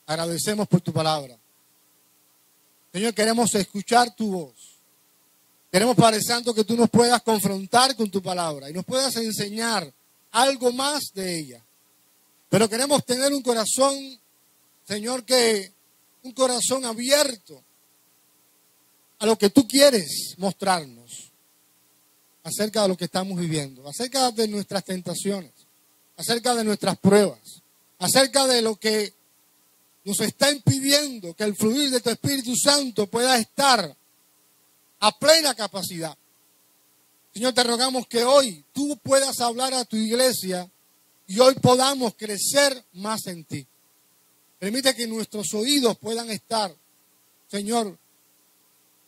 agradecemos por tu palabra. Señor, queremos escuchar tu voz. Queremos, Padre Santo, que tú nos puedas confrontar con tu palabra y nos puedas enseñar algo más de ella. Pero queremos tener un corazón, Señor, un corazón abierto a lo que tú quieres mostrarnos acerca de lo que estamos viviendo, acerca de nuestras tentaciones, acerca de nuestras pruebas, acerca de lo que nos está impidiendo que el fluir de tu Espíritu Santo pueda estar a plena capacidad. Señor, te rogamos que hoy tú puedas hablar a tu iglesia y hoy podamos crecer más en ti. Permite que nuestros oídos puedan estar, Señor,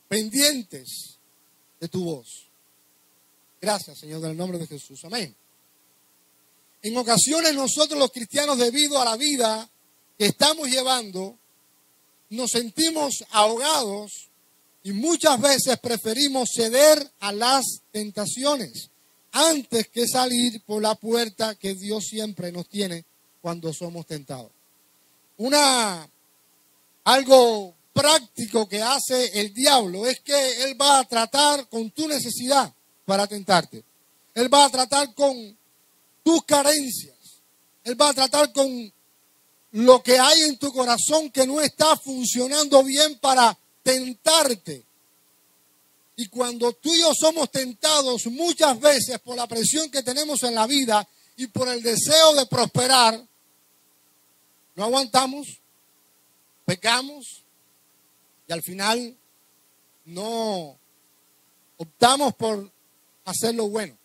pendientes de tu voz. Gracias, Señor, en el nombre de Jesús. Amén. En ocasiones nosotros los cristianos, debido a la vida que estamos llevando, nos sentimos ahogados y muchas veces preferimos ceder a las tentaciones antes que salir por la puerta que Dios siempre nos tiene cuando somos tentados. Algo práctico que hace el diablo es que él va a tratar con tu necesidad para tentarte. Él va a tratar con tus carencias. Él va a tratar con lo que hay en tu corazón que no está funcionando bien para tentarte. Y cuando tú y yo somos tentados muchas veces por la presión que tenemos en la vida y por el deseo de prosperar, no aguantamos, pecamos y al final no optamos por hacer lo bueno.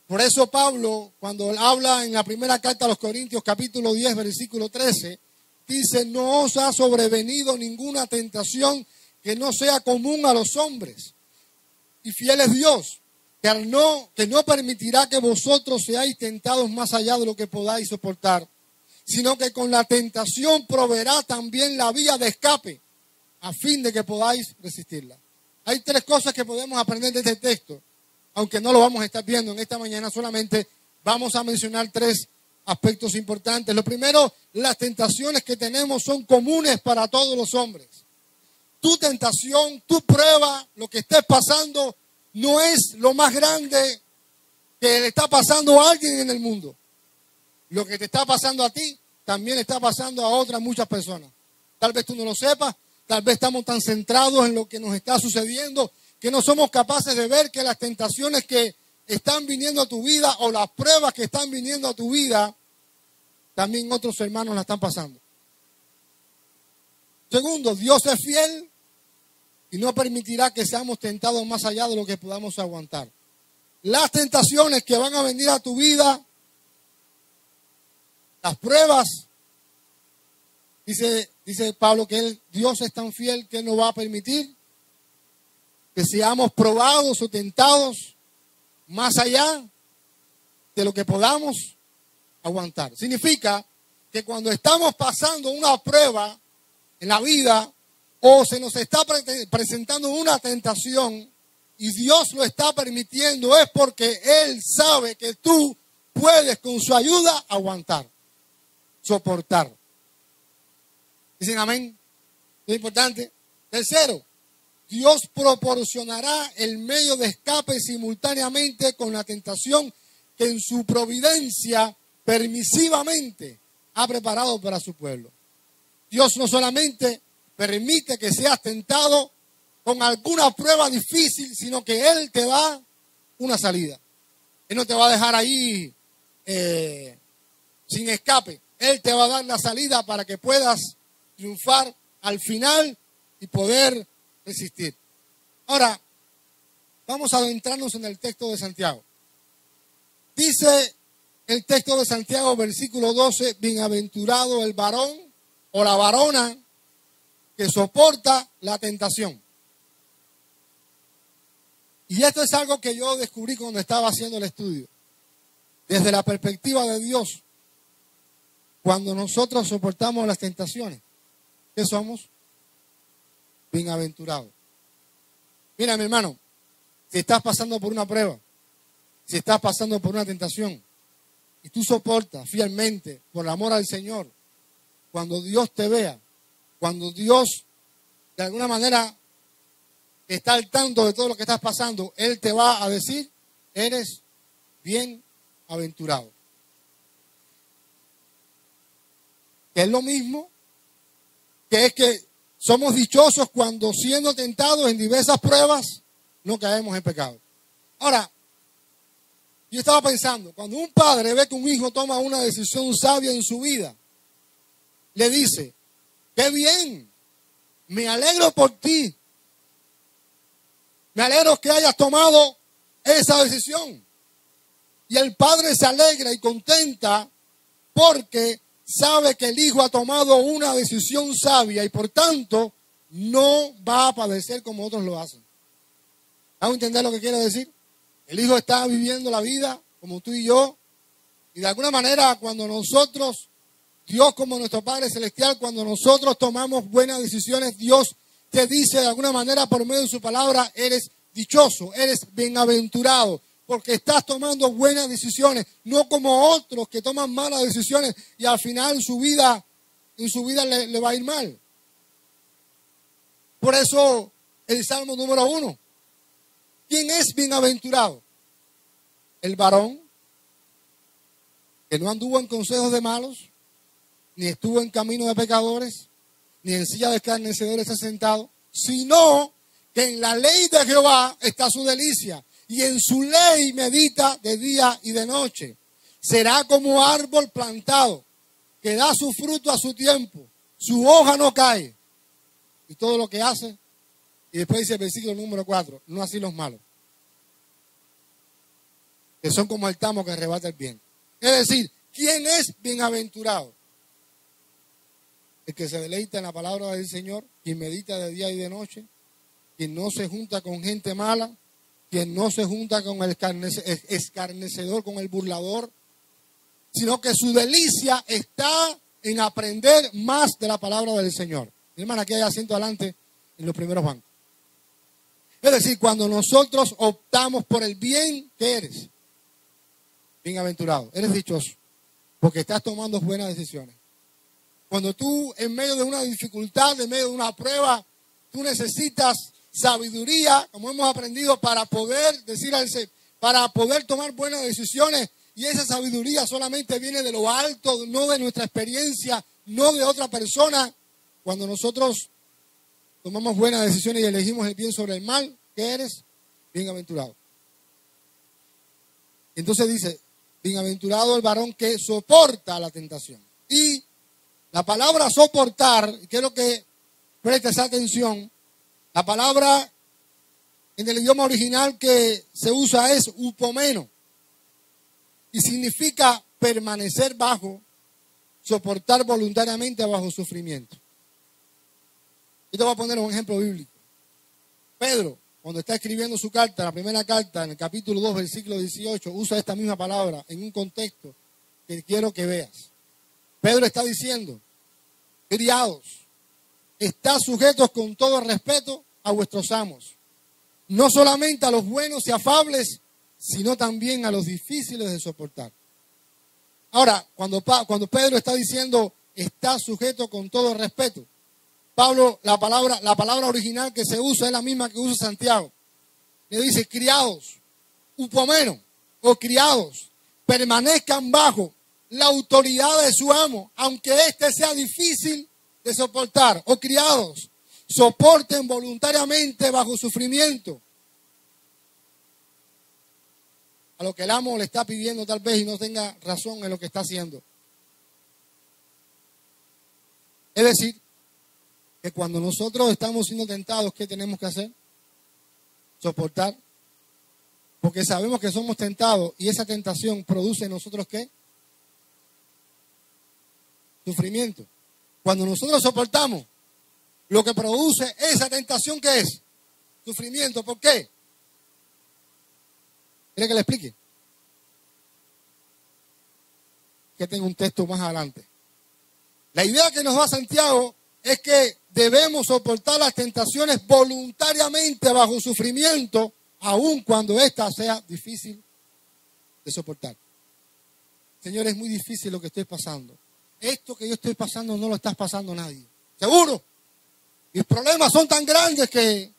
Por eso Pablo, cuando él habla en la primera carta a los Corintios, capítulo 10, versículo 13, dice: no os ha sobrevenido ninguna tentación que no sea común a los hombres. Y fiel es Dios, que no permitirá que vosotros seáis tentados más allá de lo que podáis soportar, sino que con la tentación proveerá también la vía de escape, a fin de que podáis resistirla. Hay tres cosas que podemos aprender de este texto, aunque no lo vamos a estar viendo en esta mañana, solamente vamos a mencionar tres aspectos importantes. Lo primero, las tentaciones que tenemos son comunes para todos los hombres. Tu tentación, tu prueba, lo que estés pasando, no es lo más grande que le está pasando a alguien en el mundo. Lo que te está pasando a ti, también le está pasando a otras muchas personas. Tal vez tú no lo sepas, tal vez estamos tan centrados en lo que nos está sucediendo que no somos capaces de ver que las tentaciones que están viniendo a tu vida o las pruebas que están viniendo a tu vida, también otros hermanos la están pasando. Segundo, Dios es fiel y no permitirá que seamos tentados más allá de lo que podamos aguantar. Las tentaciones que van a venir a tu vida, las pruebas, dice Pablo que Dios es tan fiel que Él no va a permitir que seamos probados o tentados más allá de lo que podamos aguantar. Significa que cuando estamos pasando una prueba en la vida o se nos está presentando una tentación y Dios lo está permitiendo, es porque Él sabe que tú puedes con su ayuda aguantar, soportar. ¿Dicen amén? Es importante. Tercero, Dios proporcionará el medio de escape simultáneamente con la tentación que en su providencia permisivamente ha preparado para su pueblo. Dios no solamente permite que seas tentado con alguna prueba difícil, sino que Él te da una salida. Él no te va a dejar ahí sin escape. Él te va a dar la salida para que puedas triunfar al final y poder resistir. Ahora, vamos a adentrarnos en el texto de Santiago. Dice el texto de Santiago, versículo 12, bienaventurado el varón o la varona que soporta la tentación. Y esto es algo que yo descubrí cuando estaba haciendo el estudio. Desde la perspectiva de Dios, cuando nosotros soportamos las tentaciones, ¿qué somos? Bienaventurados. Mira, mi hermano, si estás pasando por una prueba, si estás pasando por una tentación, y tú soportas fielmente, por el amor al Señor, cuando Dios te vea, cuando Dios de alguna manera está al tanto de todo lo que estás pasando, Él te va a decir, eres bienaventurado. Que es lo mismo que es que somos dichosos cuando siendo tentados en diversas pruebas no caemos en pecado. Ahora, yo estaba pensando, cuando un padre ve que un hijo toma una decisión sabia en su vida, le dice, qué bien, me alegro por ti, me alegro que hayas tomado esa decisión. Y el padre se alegra y contenta porque sabe que el hijo ha tomado una decisión sabia y por tanto no va a padecer como otros lo hacen. ¿Vamos a entender lo que quiero decir? El hijo está viviendo la vida como tú y yo y de alguna manera cuando nosotros, Dios como nuestro Padre Celestial, cuando nosotros tomamos buenas decisiones, Dios te dice de alguna manera por medio de su palabra, eres dichoso, eres bienaventurado, porque estás tomando buenas decisiones, no como otros que toman malas decisiones y al final en su vida le va a ir mal. Por eso el Salmo número 1. ¿Quién es bienaventurado? El varón que no anduvo en consejos de malos, ni estuvo en camino de pecadores, ni en silla de escarnecedores está sentado, sino que en la ley de Jehová está su delicia, y en su ley medita de día y de noche. Será como árbol plantado, que da su fruto a su tiempo, su hoja no cae, y todo lo que hace. Y después dice el versículo número 4, no así los malos, que son como el tamo que arrebata el viento. Es decir, ¿quién es bienaventurado? El que se deleita en la palabra del Señor, quien medita de día y de noche, quien no se junta con gente mala, quien no se junta con el escarnecedor, con el burlador, sino que su delicia está en aprender más de la palabra del Señor. Mi hermana, aquí hay asiento adelante en los primeros bancos. Es decir, cuando nosotros optamos por el bien, ¿qué eres? Bienaventurado, eres dichoso, porque estás tomando buenas decisiones. Cuando tú, en medio de una dificultad, en medio de una prueba, tú necesitas sabiduría, como hemos aprendido, para poder para poder tomar buenas decisiones. Y esa sabiduría solamente viene de lo alto, no de nuestra experiencia, no de otra persona. Cuando nosotros tomamos buenas decisiones y elegimos el bien sobre el mal, ¿qué eres? Bienaventurado. Entonces dice, bienaventurado el varón que soporta la tentación. Y la palabra soportar, quiero que prestes atención, la palabra en el idioma original que se usa es upomeno y significa permanecer bajo, soportar voluntariamente bajo sufrimiento. Yo te voy a poner un ejemplo bíblico. Pedro, cuando está escribiendo su carta, la primera carta, en el capítulo 2, versículo 18, usa esta misma palabra en un contexto que quiero que veas. Pedro está diciendo, criados, estad sujetos con todo respeto a vuestros amos, no solamente a los buenos y afables, sino también a los difíciles de soportar. Ahora, cuando Pedro está diciendo, está sujeto con todo respeto, Pablo, la palabra original que se usa es la misma que usa Santiago. Le dice, criados, upomeno, o criados, permanezcan bajo la autoridad de su amo, aunque éste sea difícil de soportar. O criados, soporten voluntariamente bajo sufrimiento. A lo que el amo le está pidiendo tal vez y no tenga razón en lo que está haciendo. Es decir, que cuando nosotros estamos siendo tentados, ¿qué tenemos que hacer? Soportar. Porque sabemos que somos tentados y esa tentación produce en nosotros ¿qué? Sufrimiento. Cuando nosotros soportamos, lo que produce esa tentación, ¿qué es? Sufrimiento. ¿Por qué? ¿Quiere que le explique? Que tengo un texto más adelante. La idea que nos da Santiago es que debemos soportar las tentaciones voluntariamente bajo sufrimiento, aun cuando ésta sea difícil de soportar. Señor, es muy difícil lo que estoy pasando. esto que yo estoy pasando no lo estás pasando nadie. Seguro. Mis problemas son tan grandes que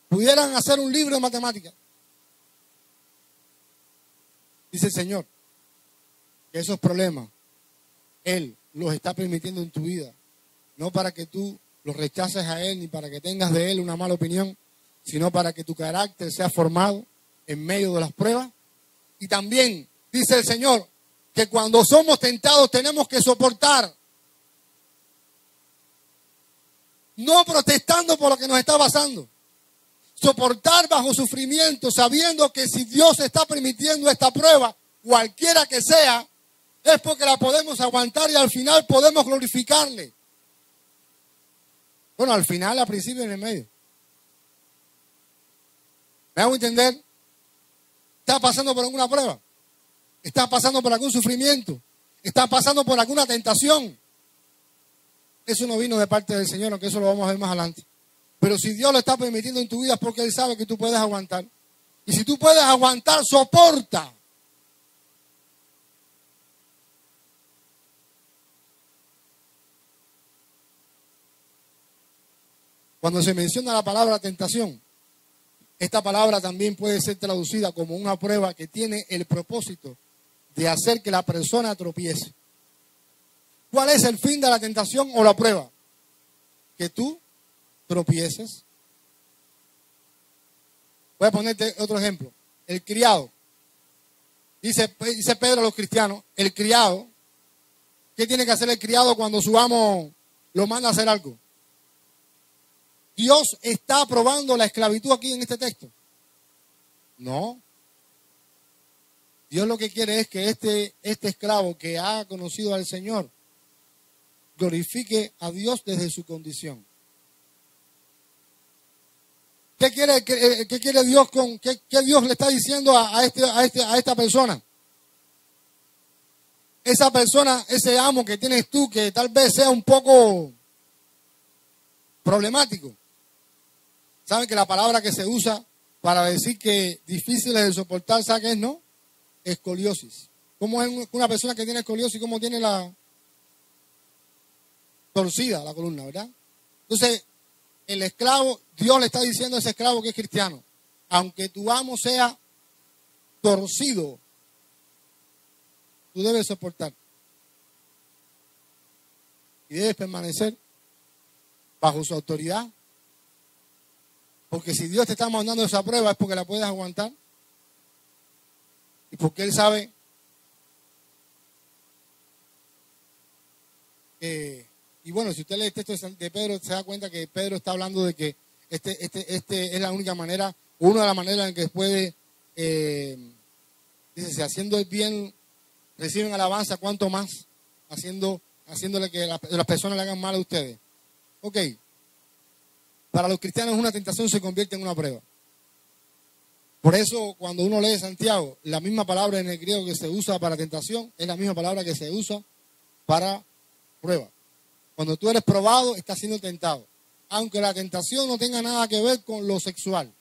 pudieran hacer un libro de matemáticas. Dice el Señor que esos problemas Él los está permitiendo en tu vida. No para que tú los rechaces a Él ni para que tengas de Él una mala opinión, sino para que tu carácter sea formado en medio de las pruebas. Y también dice el Señor que cuando somos tentados tenemos que soportar. No protestando por lo que nos está pasando. Soportar bajo sufrimiento, sabiendo que si Dios está permitiendo esta prueba, cualquiera que sea, es porque la podemos aguantar y al final podemos glorificarle. Bueno, al final, al principio y en el medio. ¿Me hago entender? ¿Estás pasando por alguna prueba? ¿Estás pasando por algún sufrimiento? ¿Estás pasando por alguna tentación? Eso no vino de parte del Señor, aunque eso lo vamos a ver más adelante. Pero si Dios lo está permitiendo en tu vida es porque Él sabe que tú puedes aguantar. Y si tú puedes aguantar, soporta. Cuando se menciona la palabra tentación, esta palabra también puede ser traducida como una prueba que tiene el propósito de hacer que la persona tropiece. ¿Cuál es el fin de la tentación o la prueba? Que tú tropieces. Voy a ponerte otro ejemplo. El criado. Dice Pedro a los cristianos, el criado, ¿qué tiene que hacer el criado cuando su amo lo manda a hacer algo? ¿Dios está aprobando la esclavitud aquí en este texto? No. Dios lo que quiere es que este esclavo que ha conocido al Señor glorifique a Dios desde su condición. ¿Qué quiere Dios qué Dios le está diciendo a esta persona? Esa persona, ese amo que tienes tú, que tal vez sea un poco problemático. ¿Saben que la palabra que se usa para decir que difíciles de soportar, ¿sabe qué es, no? Escoliosis. ¿Cómo es una persona que tiene escoliosis? ¿Cómo tiene la torcida la columna, verdad? Entonces, el esclavo, Dios le está diciendo a ese esclavo que es cristiano, aunque tu amo sea torcido, tú debes soportar. Y debes permanecer bajo su autoridad. Porque si Dios te está mandando esa prueba es porque la puedes aguantar. Y porque Él sabe y bueno, si usted lee el texto de Pedro, se da cuenta que Pedro está hablando de que este es la única manera, una de las maneras en que puede, dice, si haciendo el bien reciben alabanza, ¿cuánto más? Haciéndole que las personas le hagan mal a ustedes. Ok. Para los cristianos una tentación se convierte en una prueba. Por eso cuando uno lee Santiago, la misma palabra en el griego que se usa para tentación es la misma palabra que se usa para prueba. Cuando tú eres probado, estás siendo tentado. Aunque la tentación no tenga nada que ver con lo sexual.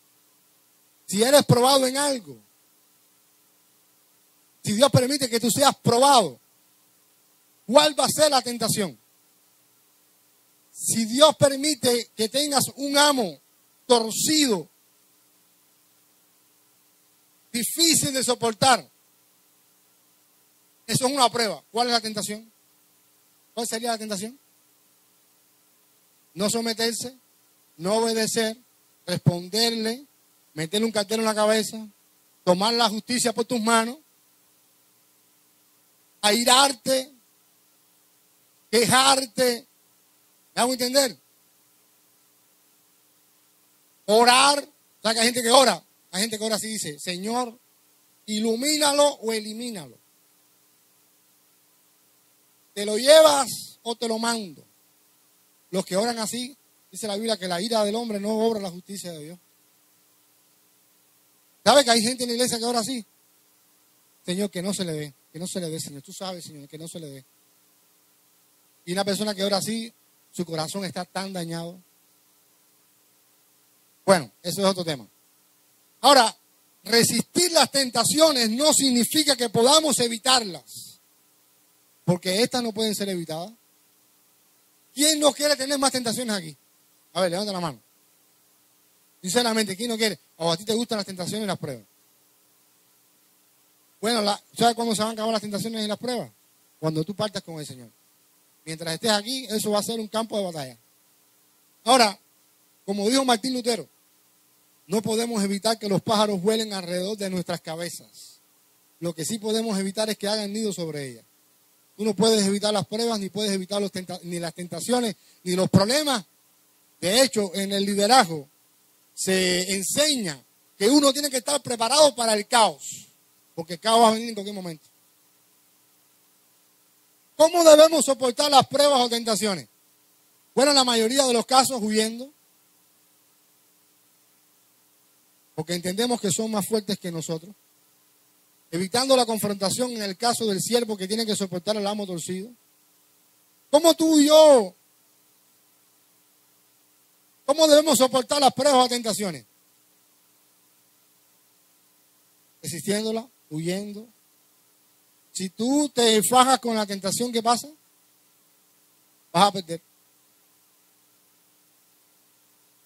Si eres probado en algo, si Dios permite que tú seas probado, ¿cuál va a ser la tentación? Si Dios permite que tengas un amo torcido, difícil de soportar, eso es una prueba. ¿Cuál es la tentación? ¿Cuál sería la tentación? No someterse, no obedecer, responderle, meterle un cartero en la cabeza, tomar la justicia por tus manos, airarte, quejarte. ¿Me hago entender? Orar. O sea, que hay gente que ora. Hay gente que ora así dice, Señor, ilumínalo o elimínalo. ¿Te lo llevas o te lo mando? Los que oran así, dice la Biblia que la ira del hombre no obra la justicia de Dios. ¿Sabe que hay gente en la iglesia que ora así? Señor, que no se le dé, Señor. Tú sabes, Señor, que no se le dé. Y una persona que ora así, su corazón está tan dañado. Bueno, eso es otro tema. Ahora, resistir las tentaciones no significa que podamos evitarlas. Porque estas no pueden ser evitadas. ¿Quién no quiere tener más tentaciones aquí? A ver, levanta la mano. Sinceramente, ¿quién no quiere? ¿O a ti te gustan las tentaciones y las pruebas? Bueno, ¿sabes cuándo se van a acabar las tentaciones y las pruebas? Cuando tú partas con el Señor. Mientras estés aquí, eso va a ser un campo de batalla. Ahora, como dijo Martín Lutero, no podemos evitar que los pájaros vuelen alrededor de nuestras cabezas. Lo que sí podemos evitar es que hagan nido sobre ellas. Tú no puedes evitar las pruebas, ni puedes evitar ni las tentaciones, ni los problemas. De hecho, en el liderazgo se enseña que uno tiene que estar preparado para el caos, porque el caos va a venir en cualquier momento. ¿Cómo debemos soportar las pruebas o tentaciones? Bueno, en la mayoría de los casos huyendo, porque entendemos que son más fuertes que nosotros. Evitando la confrontación en el caso del siervo que tiene que soportar el amo torcido. ¿Cómo tú y yo? ¿Cómo debemos soportar las pruebas o tentaciones? Resistiéndola, huyendo. Si tú te fajas con la tentación, ¿qué pasa? Vas a perder.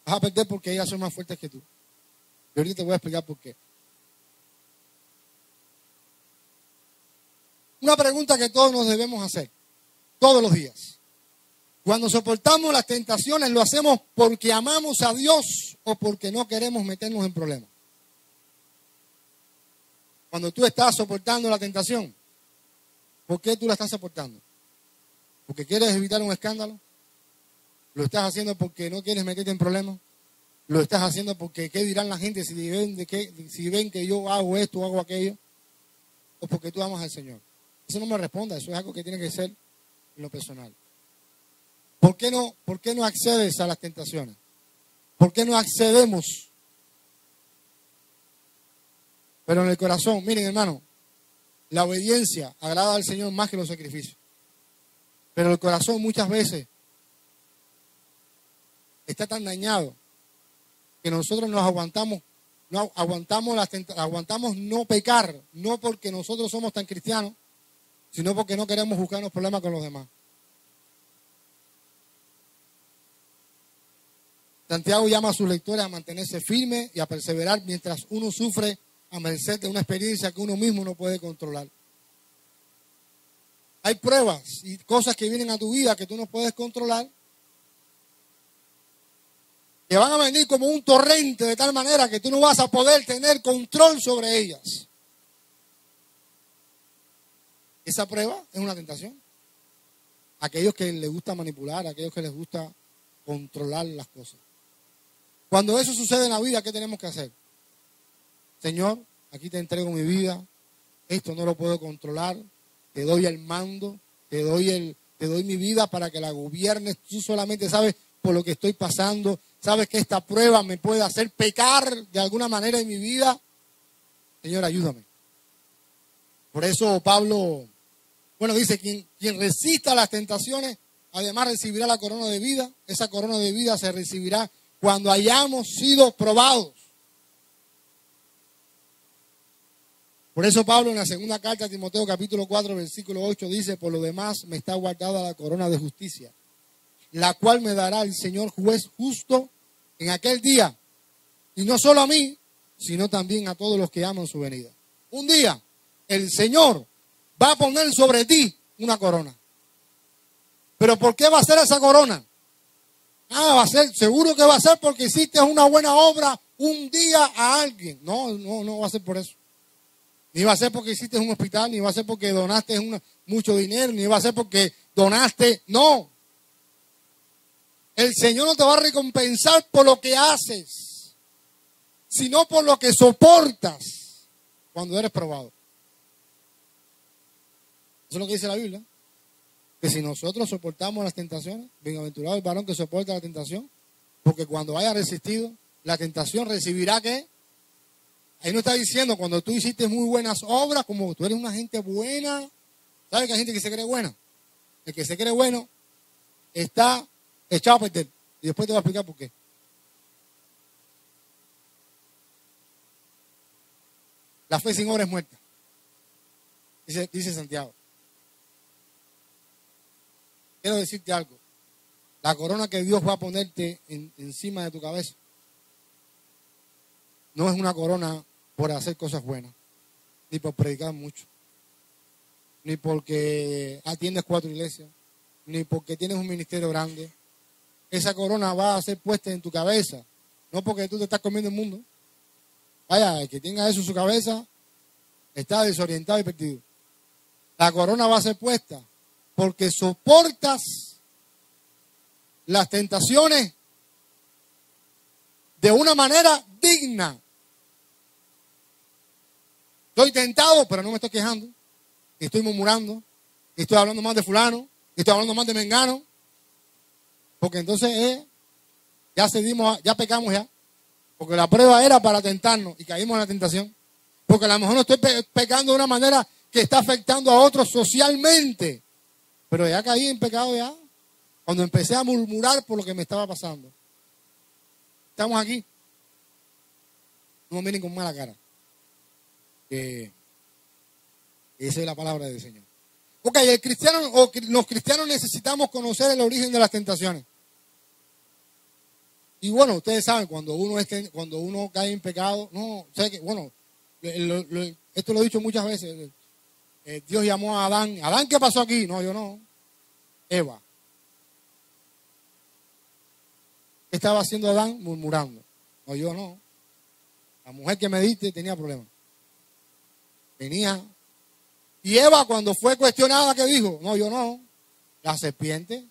Vas a perder porque ellas son más fuertes que tú. Y ahorita te voy a explicar por qué. Una pregunta que todos nos debemos hacer, todos los días. Cuando soportamos las tentaciones, ¿lo hacemos porque amamos a Dios o porque no queremos meternos en problemas? Cuando tú estás soportando la tentación, ¿por qué tú la estás soportando? ¿Porque quieres evitar un escándalo? ¿Lo estás haciendo porque no quieres meterte en problemas? ¿Lo estás haciendo porque qué dirán la gente si ven que yo hago esto o hago aquello? ¿O porque tú amas al Señor? Eso no me responda, eso es algo que tiene que ser en lo personal. ¿Por qué no accedes a las tentaciones? ¿Por qué no accedemos? Pero en el corazón, miren hermano, la obediencia agrada al Señor más que los sacrificios. Pero el corazón muchas veces está tan dañado que nosotros nos aguantamos no pecar, no porque nosotros somos tan cristianos, sino porque no queremos buscarnos problemas con los demás. Santiago llama a sus lectores a mantenerse firmes y a perseverar mientras uno sufre a merced de una experiencia que uno mismo no puede controlar. Hay pruebas y cosas que vienen a tu vida que tú no puedes controlar, que van a venir como un torrente de tal manera que tú no vas a poder tener control sobre ellas. Esa prueba es una tentación. Aquellos que les gusta manipular, aquellos que les gusta controlar las cosas. Cuando eso sucede en la vida, ¿qué tenemos que hacer? Señor, aquí te entrego mi vida, esto no lo puedo controlar, te doy el mando, te doy mi vida para que la gobiernes. Tú solamente sabes por lo que estoy pasando, sabes que esta prueba me puede hacer pecar de alguna manera en mi vida. Señor, ayúdame. Por eso Pablo, dice, quien resista las tentaciones, además recibirá la corona de vida. Esa corona de vida se recibirá cuando hayamos sido probados. Por eso Pablo en la segunda carta a Timoteo capítulo 4 versículo 8 dice: por lo demás me está guardada la corona de justicia, la cual me dará el Señor juez justo en aquel día, y no solo a mí, sino también a todos los que aman su venida. Un día el Señor va a poner sobre ti una corona. ¿Pero por qué va a ser esa corona? Seguro que va a ser porque hiciste una buena obra un día a alguien. No va a ser por eso. Ni va a ser porque hiciste un hospital, ni va a ser porque donaste mucho dinero, ni va a ser porque donaste. No. El Señor no te va a recompensar por lo que haces, sino por lo que soportas cuando eres probado. Eso es lo que dice la Biblia. Que si nosotros soportamos las tentaciones, bienaventurado el varón que soporta la tentación, porque cuando haya resistido la tentación recibirá ¿qué? Ahí no está diciendo cuando tú hiciste muy buenas obras, como tú eres una gente buena. ¿Sabes que hay gente que se cree buena? El que se cree bueno está echado a perder. Y después te voy a explicar por qué. La fe sin obra es muerta, dice Santiago. quiero decirte algo. La corona que Dios va a ponerte encima de tu cabeza no es una corona por hacer cosas buenas, ni por predicar mucho, ni porque atiendes 4 iglesias, ni porque tienes un ministerio grande. Esa corona va a ser puesta en tu cabeza, no porque tú te estás comiendo el mundo. Vaya, el que tenga eso en su cabeza está desorientado y perdido. La corona va a ser puesta porque soportas las tentaciones de una manera digna. Estoy tentado, pero no me estoy quejando. Estoy murmurando. Estoy hablando más de fulano. Estoy hablando más de mengano. Porque entonces ya pecamos ya. Porque la prueba era para tentarnos y caímos en la tentación. Porque a lo mejor no estoy pecando de una manera que está afectando a otros socialmente. Pero ya caí en pecado ya. Cuando empecé a murmurar por lo que me estaba pasando. Estamos aquí. No me miren con mala cara. Esa es la palabra del Señor. Ok, los cristianos necesitamos conocer el origen de las tentaciones. Y bueno, ustedes saben, cuando uno cae en pecado, no, sé que, bueno, esto lo he dicho muchas veces. Dios llamó a Adán. ¿Adán qué pasó aquí? No, yo no. Eva. ¿Qué estaba haciendo Adán? Murmurando. No, yo no. La mujer que me diste tenía problemas. Y Eva, cuando fue cuestionada, ¿qué dijo? No, yo no. La serpiente.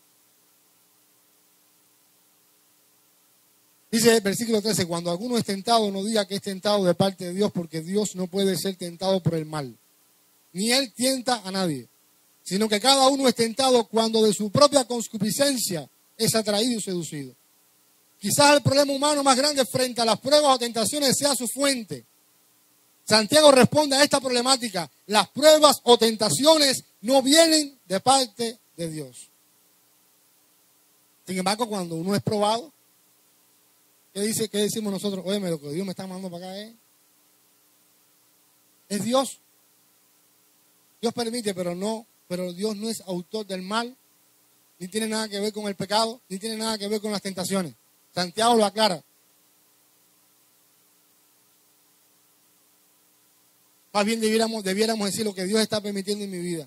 Dice el versículo 13, cuando alguno es tentado, no diga que es tentado de parte de Dios, porque Dios no puede ser tentado por el mal. Ni Él tienta a nadie, sino que cada uno es tentado cuando de su propia concupiscencia es atraído y seducido. Quizás el problema humano más grande frente a las pruebas o tentaciones sea su fuente. Santiago responde a esta problemática. Las pruebas o tentaciones no vienen de parte de Dios. Sin embargo, cuando uno es probado, ¿qué decimos nosotros? Oye, lo que Dios me está mandando para acá es Dios. Dios permite, pero Dios no es autor del mal, ni tiene nada que ver con el pecado, ni tiene nada que ver con las tentaciones. Santiago lo aclara. Más bien debiéramos decir lo que Dios está permitiendo en mi vida.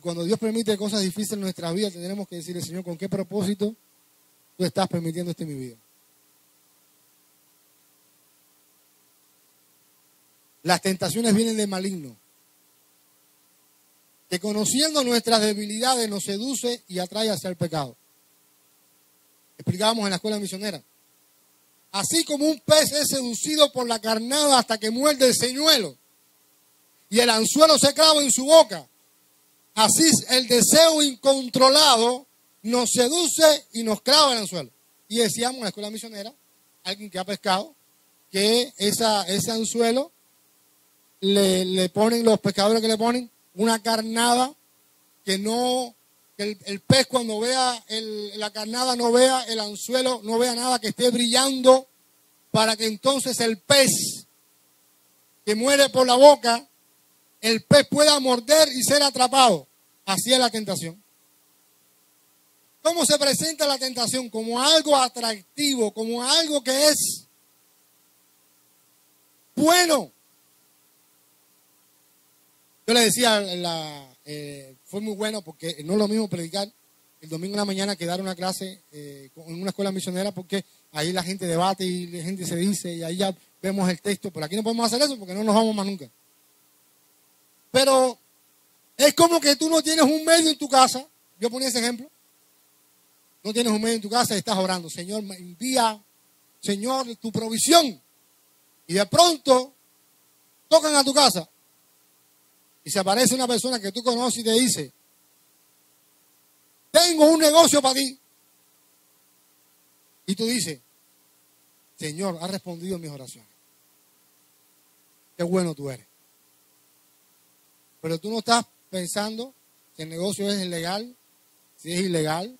Cuando Dios permite cosas difíciles en nuestra vida, tendremos que decirle, Señor, ¿con qué propósito tú estás permitiendo esto en mi vida? Las tentaciones vienen del maligno, que conociendo nuestras debilidades nos seduce y atrae hacia el pecado. Explicábamos en la escuela misionera. Así como un pez es seducido por la carnada hasta que muerde el señuelo y el anzuelo se clava en su boca, así el deseo incontrolado nos seduce y nos clava el anzuelo. Y decíamos en la escuela misionera, alguien que ha pescado, que ese anzuelo le ponen, los pescadores que le ponen una carnada que el pez cuando vea la carnada no vea el anzuelo, no vea nada que esté brillando, para que entonces el pez que muere por la boca, el pez pueda morder y ser atrapado. Así es la tentación. ¿Cómo se presenta la tentación? Como algo atractivo, como algo que es bueno. Yo le decía, fue muy bueno porque no es lo mismo predicar el domingo en la mañana que dar una clase en una escuela misionera, porque ahí la gente debate y la gente se dice y ahí ya vemos el texto. Pero aquí no podemos hacer eso porque no nos vamos más nunca. Pero es como que tú no tienes un medio en tu casa. Yo ponía ese ejemplo. No tienes un medio en tu casa y estás orando. Señor, me envía, Señor, tu provisión. Y de pronto tocan a tu casa. Y se aparece una persona que tú conoces y te dice, tengo un negocio para ti. Y tú dices, Señor, has respondido mis oraciones. Qué bueno tú eres. Pero tú no estás pensando si el negocio es legal, si es ilegal,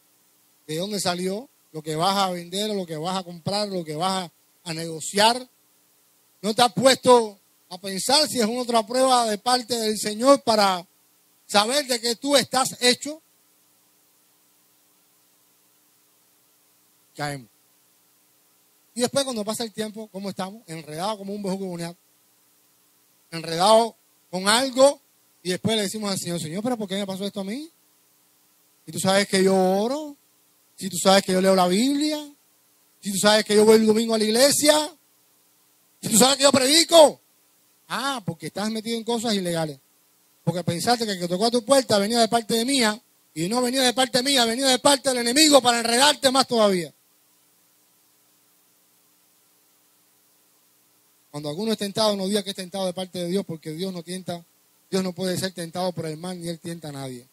de dónde salió, lo que vas a vender, o lo que vas a comprar, lo que vas a negociar. No te has puesto a pensar si es una otra prueba de parte del Señor para saber de que tú estás hecho. caemos. Y después cuando pasa el tiempo, ¿cómo estamos? Enredados como un bejuco boniato. Enredados con algo y después le decimos al Señor, Señor, ¿pero por qué me pasó esto a mí? Si tú sabes que yo oro, si tú sabes que yo leo la Biblia, si tú sabes que yo voy el domingo a la iglesia, si tú sabes que yo predico. Ah, porque estás metido en cosas ilegales. Porque pensaste que el que tocó a tu puerta venía de parte de mía y no venía de parte mía, venía de parte del enemigo para enredarte más todavía. Cuando alguno es tentado, no diga que es tentado de parte de Dios, porque Dios no tienta, Dios no puede ser tentado por el mal, ni Él tienta a nadie.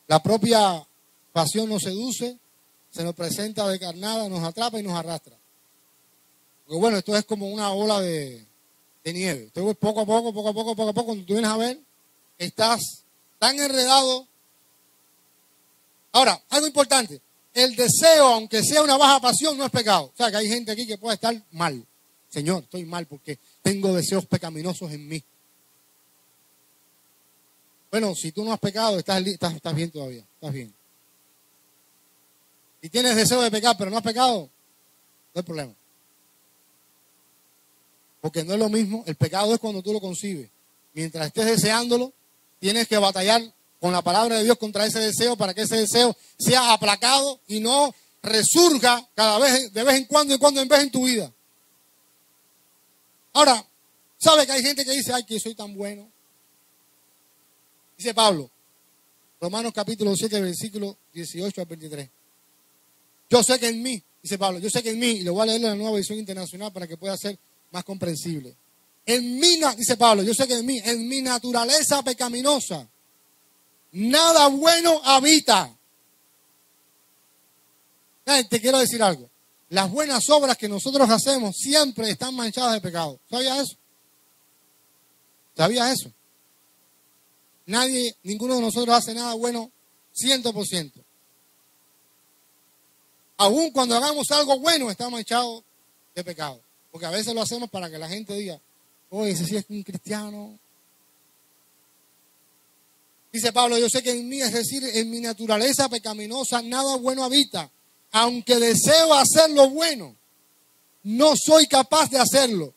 La propia pasión nos seduce, se nos presenta de carnada, nos atrapa y nos arrastra. Porque bueno, esto es como una ola de nieve. Entonces, poco a poco, cuando tú vienes a ver, estás tan enredado. Ahora, algo importante. El deseo, aunque sea una baja pasión, no es pecado. O sea, que hay gente aquí que puede estar mal. Señor, estoy mal porque tengo deseos pecaminosos en mí. Bueno, si tú no has pecado, estás bien todavía. Estás bien. Si tienes deseo de pecar, pero no has pecado, no hay problema. Porque no es lo mismo. El pecado es cuando tú lo concibes. Mientras estés deseándolo, tienes que batallar con la palabra de Dios contra ese deseo para que ese deseo sea aplacado y no resurja cada vez, de vez en cuando en vez en tu vida. Ahora, ¿sabe que hay gente que dice, ay, que soy tan bueno? Dice Pablo, Romanos capítulo 7, versículo 18 al 23. Yo sé que en mí, dice Pablo, yo sé que en mí, y lo voy a leer en la Nueva Versión Internacional para que pueda ser más comprensible. Dice Pablo, yo sé que en mi naturaleza pecaminosa, nada bueno habita. Te quiero decir algo. Las buenas obras que nosotros hacemos siempre están manchadas de pecado. ¿Sabías eso? ¿Sabías eso? Ninguno de nosotros hace nada bueno 100%. Aún cuando hagamos algo bueno está manchado de pecado. Porque a veces lo hacemos para que la gente diga, oye, ese sí es un cristiano. Dice Pablo, yo sé que en mí, es decir, en mi naturaleza pecaminosa, nada bueno habita. Aunque deseo hacer lo bueno, no soy capaz de hacerlo.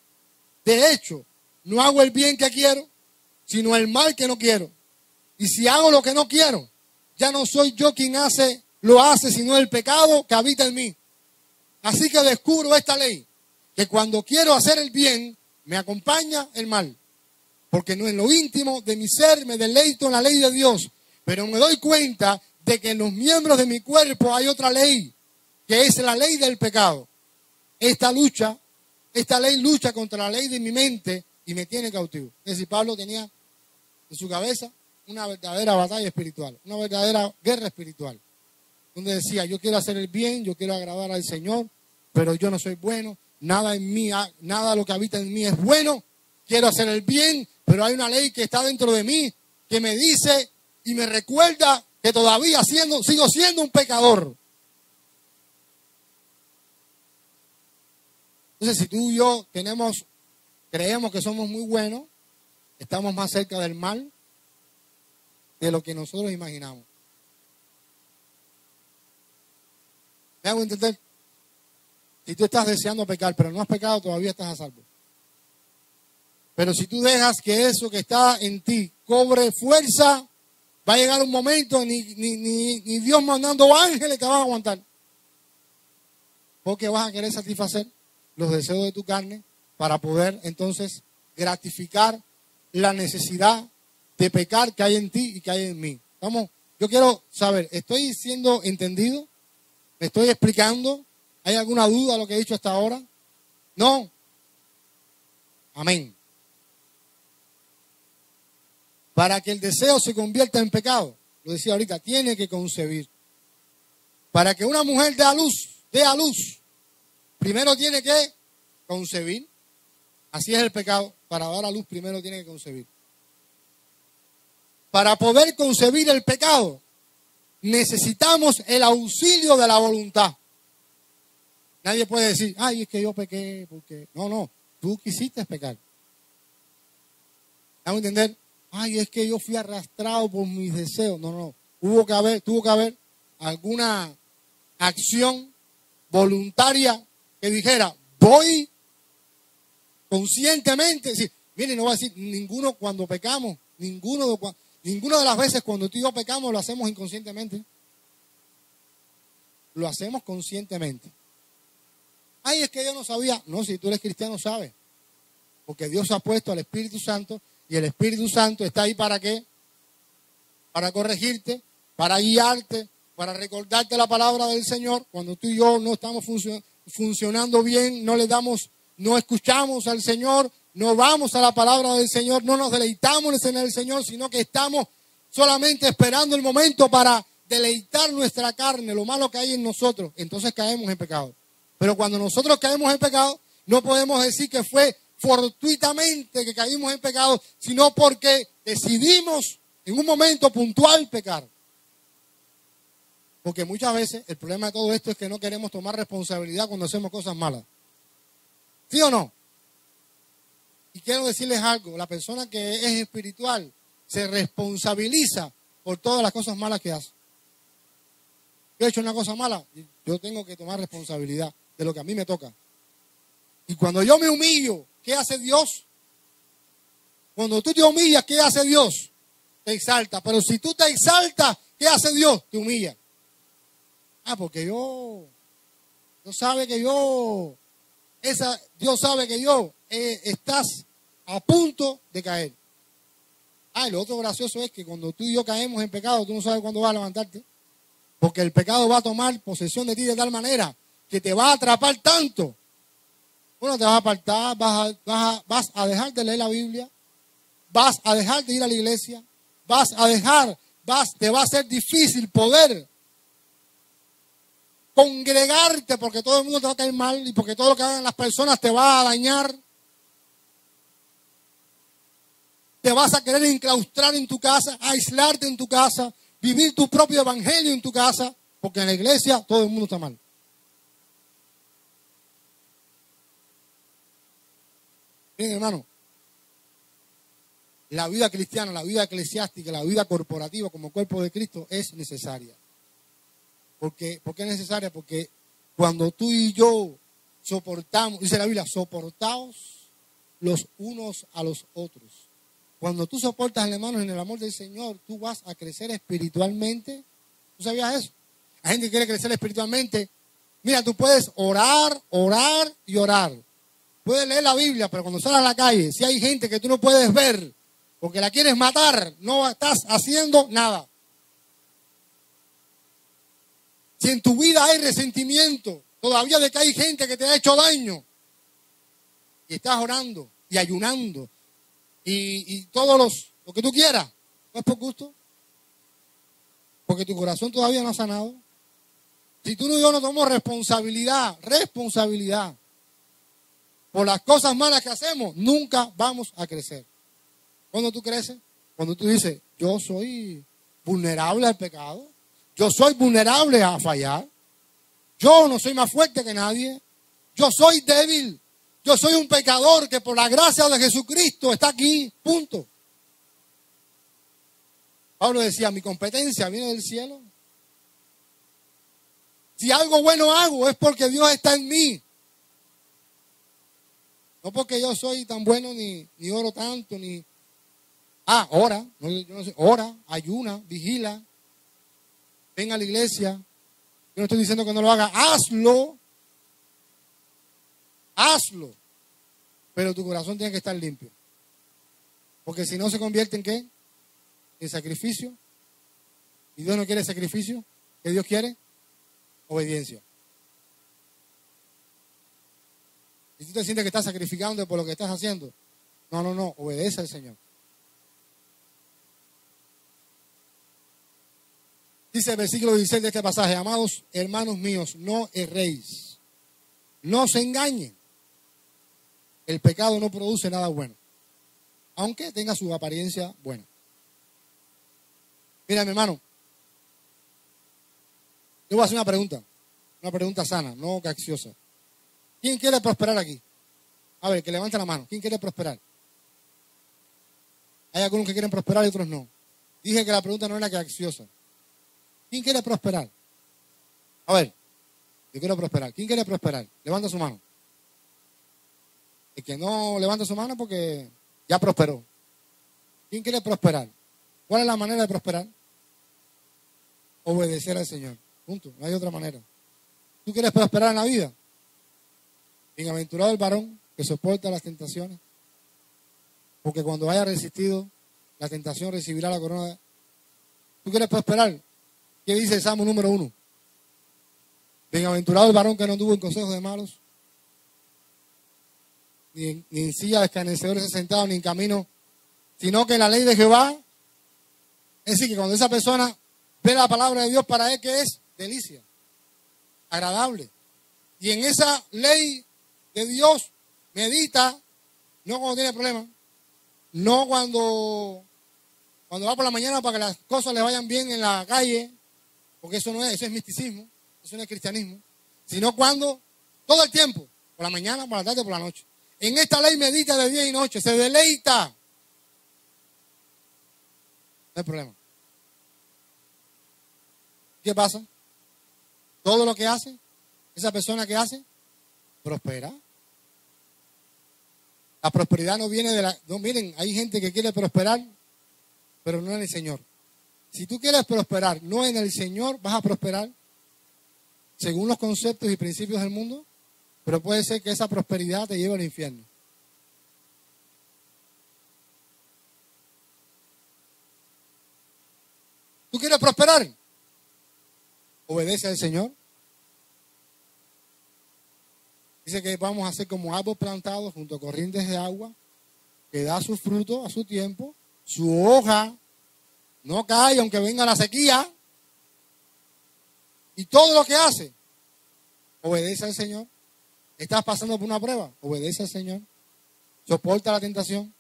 De hecho, no hago el bien que quiero, sino el mal que no quiero. Y si hago lo que no quiero, ya no soy yo quien lo hace, sino el pecado que habita en mí. Así que descubro esta ley, que cuando quiero hacer el bien, me acompaña el mal. Porque no en lo íntimo de mi ser me deleito en la ley de Dios, pero me doy cuenta de que en los miembros de mi cuerpo hay otra ley, que es la ley del pecado. Esta ley lucha contra la ley de mi mente y me tiene cautivo. Es decir, Pablo tenía en su cabeza una verdadera batalla espiritual, una verdadera guerra espiritual, donde decía, yo quiero hacer el bien, yo quiero agradar al Señor, pero yo no soy bueno, nada en mí, nada de lo que habita en mí es bueno, quiero hacer el bien, pero hay una ley que está dentro de mí que me dice y me recuerda que todavía sigo siendo un pecador. Entonces, si tú y yo creemos que somos muy buenos, estamos más cerca del mal de lo que nosotros imaginamos. ¿Me hago entender? Si tú estás deseando pecar, pero no has pecado, todavía estás a salvo. Pero si tú dejas que eso que está en ti cobre fuerza, va a llegar un momento, ni Dios mandando ángeles te van a aguantar. Porque vas a querer satisfacer los deseos de tu carne para poder entonces gratificar la necesidad de pecar que hay en ti y que hay en mí. Vamos, yo quiero saber, ¿estoy siendo entendido? ¿Me estoy explicando? ¿Hay alguna duda de lo que he dicho hasta ahora? ¿No? Amén. Para que el deseo se convierta en pecado, lo decía ahorita, tiene que concebir. Para que una mujer dé a luz, primero tiene que concebir. Así es el pecado. Para dar a luz primero tiene que concebir. Para poder concebir el pecado, necesitamos el auxilio de la voluntad. Nadie puede decir, ay, es que yo pequé, porque... No, tú quisiste pecar. ¿Vamos a entender? Ay, es que yo fui arrastrado por mis deseos. No. Tuvo que haber alguna acción voluntaria que dijera, voy conscientemente. Sí, mire, no voy a decir ninguno cuando pecamos, ninguna de las veces cuando tú y yo pecamos lo hacemos inconscientemente. Lo hacemos conscientemente. Ay, es que yo no sabía. No, si tú eres cristiano sabes. Porque Dios ha puesto al Espíritu Santo y el Espíritu Santo está ahí ¿para qué? Para corregirte, para guiarte, para recordarte la palabra del Señor. Cuando tú y yo no estamos funcionando bien, no escuchamos al Señor, no vamos a la palabra del Señor, no nos deleitamos en el Señor, sino que estamos solamente esperando el momento para deleitar nuestra carne, lo malo que hay en nosotros. Entonces caemos en pecado. Pero cuando nosotros caemos en pecado, no podemos decir que fue fortuitamente que caímos en pecado, sino porque decidimos en un momento puntual pecar. Porque muchas veces el problema de todo esto es que no queremos tomar responsabilidad cuando hacemos cosas malas. ¿Sí o no? Y quiero decirles algo, la persona que es espiritual se responsabiliza por todas las cosas malas que hace. Yo he hecho una cosa mala, yo tengo que tomar responsabilidad de lo que a mí me toca. Y cuando yo me humillo, ¿qué hace Dios? Cuando tú te humillas, ¿qué hace Dios? Te exalta. Pero si tú te exaltas, ¿qué hace Dios? Te humilla. Ah, porque Dios sabe que estás a punto de caer. Ah, y lo otro gracioso es que cuando tú y yo caemos en pecado, tú no sabes cuándo vas a levantarte. Porque el pecado va a tomar posesión de ti de tal manera que te va a atrapar tanto. Bueno, te vas a apartar, vas a dejar de leer la Biblia, vas a dejar de ir a la iglesia, te va a ser difícil poder congregarte porque todo el mundo te va a caer mal y porque todo lo que hagan las personas te va a dañar. Te vas a querer enclaustrar en tu casa, aislarte en tu casa, vivir tu propio evangelio en tu casa, porque en la iglesia todo el mundo está mal. Miren, hermano, la vida cristiana, la vida eclesiástica, la vida corporativa como cuerpo de Cristo es necesaria. ¿Por qué es necesaria? Porque cuando tú y yo soportamos, dice la Biblia, soportaos los unos a los otros. Cuando tú soportas, hermanos, en el amor del Señor, tú vas a crecer espiritualmente. ¿Tú sabías eso? Hay gente que quiere crecer espiritualmente. Mira, tú puedes orar y orar. Puedes leer la Biblia, pero cuando sales a la calle, si hay gente que tú no puedes ver porque la quieres matar, no estás haciendo nada. Si en tu vida hay resentimiento, todavía de que hay gente que te ha hecho daño, y estás orando y ayunando, y todo lo que tú quieras, ¿no es por gusto? Porque tu corazón todavía no ha sanado. Si tú y yo no tomamos responsabilidad por las cosas malas que hacemos, nunca vamos a crecer. ¿Cuándo tú creces? Cuando tú dices, yo soy vulnerable al pecado, yo soy vulnerable a fallar, yo no soy más fuerte que nadie, yo soy débil, yo soy un pecador que por la gracia de Jesucristo está aquí, punto. Pablo decía, mi competencia viene del cielo. Si algo bueno hago es porque Dios está en mí. No porque yo soy tan bueno ni oro tanto, ni... ora, ora, ayuna, vigila, ven a la iglesia. Yo no estoy diciendo que no lo haga, hazlo. Pero tu corazón tiene que estar limpio. Porque si no se convierte en ¿qué? En sacrificio. Y Dios no quiere sacrificio. ¿Qué Dios quiere? Obediencia. Si tú te sientes que estás sacrificando por lo que estás haciendo, no, obedece al Señor. Dice el versículo 16 de este pasaje, amados hermanos míos, no erréis, no se engañen. El pecado no produce nada bueno, aunque tenga su apariencia buena. Mira, mi hermano, yo voy a hacer una pregunta sana, no cacciosa. ¿Quién quiere prosperar aquí? A ver, que levante la mano. ¿Quién quiere prosperar? Hay algunos que quieren prosperar y otros no. Dije que la pregunta no era cacciosa. ¿Quién quiere prosperar? A ver, Yo quiero prosperar. ¿Quién quiere prosperar? Levanta su mano. El que no levanta su mano porque ya prosperó. ¿Quién quiere prosperar? ¿Cuál es la manera de prosperar? Obedecer al Señor. Punto. No hay otra manera. ¿Tú quieres prosperar en la vida? Bienaventurado el varón que soporta las tentaciones, porque cuando haya resistido la tentación recibirá la corona. ¿Tú quieres prosperar? ¿Qué dice el Salmo número 1? Bienaventurado el varón que no anduvo en consejos de malos, ni en silla de escarnecedores se sentado, ni en camino, sino que en la ley de Jehová. Es decir, que cuando esa persona ve la palabra de Dios, para él que es delicia, agradable. Y en esa ley de Dios medita, no cuando tiene problemas, no cuando va por la mañana para que las cosas le vayan bien en la calle, porque eso no es, eso es misticismo, eso no es cristianismo, sino cuando, todo el tiempo, por la mañana, por la tarde, por la noche. En esta ley medita de día y noche, se deleita. No hay problema. ¿Qué pasa? Todo lo que hace, esa persona que hace, prospera. La prosperidad no viene de la... No, miren, hay gente que quiere prosperar, pero no en el Señor. Si tú quieres prosperar no en el Señor, vas a prosperar según los conceptos y principios del mundo, pero puede ser que esa prosperidad te lleve al infierno. ¿Tú quieres prosperar? Obedece al Señor. Dice que vamos a ser como árboles plantados junto a corrientes de agua, que da su fruto a su tiempo, su hoja no cae aunque venga la sequía, y todo lo que hace, obedece al Señor. Estás pasando por una prueba, obedece al Señor. Soporta la tentación.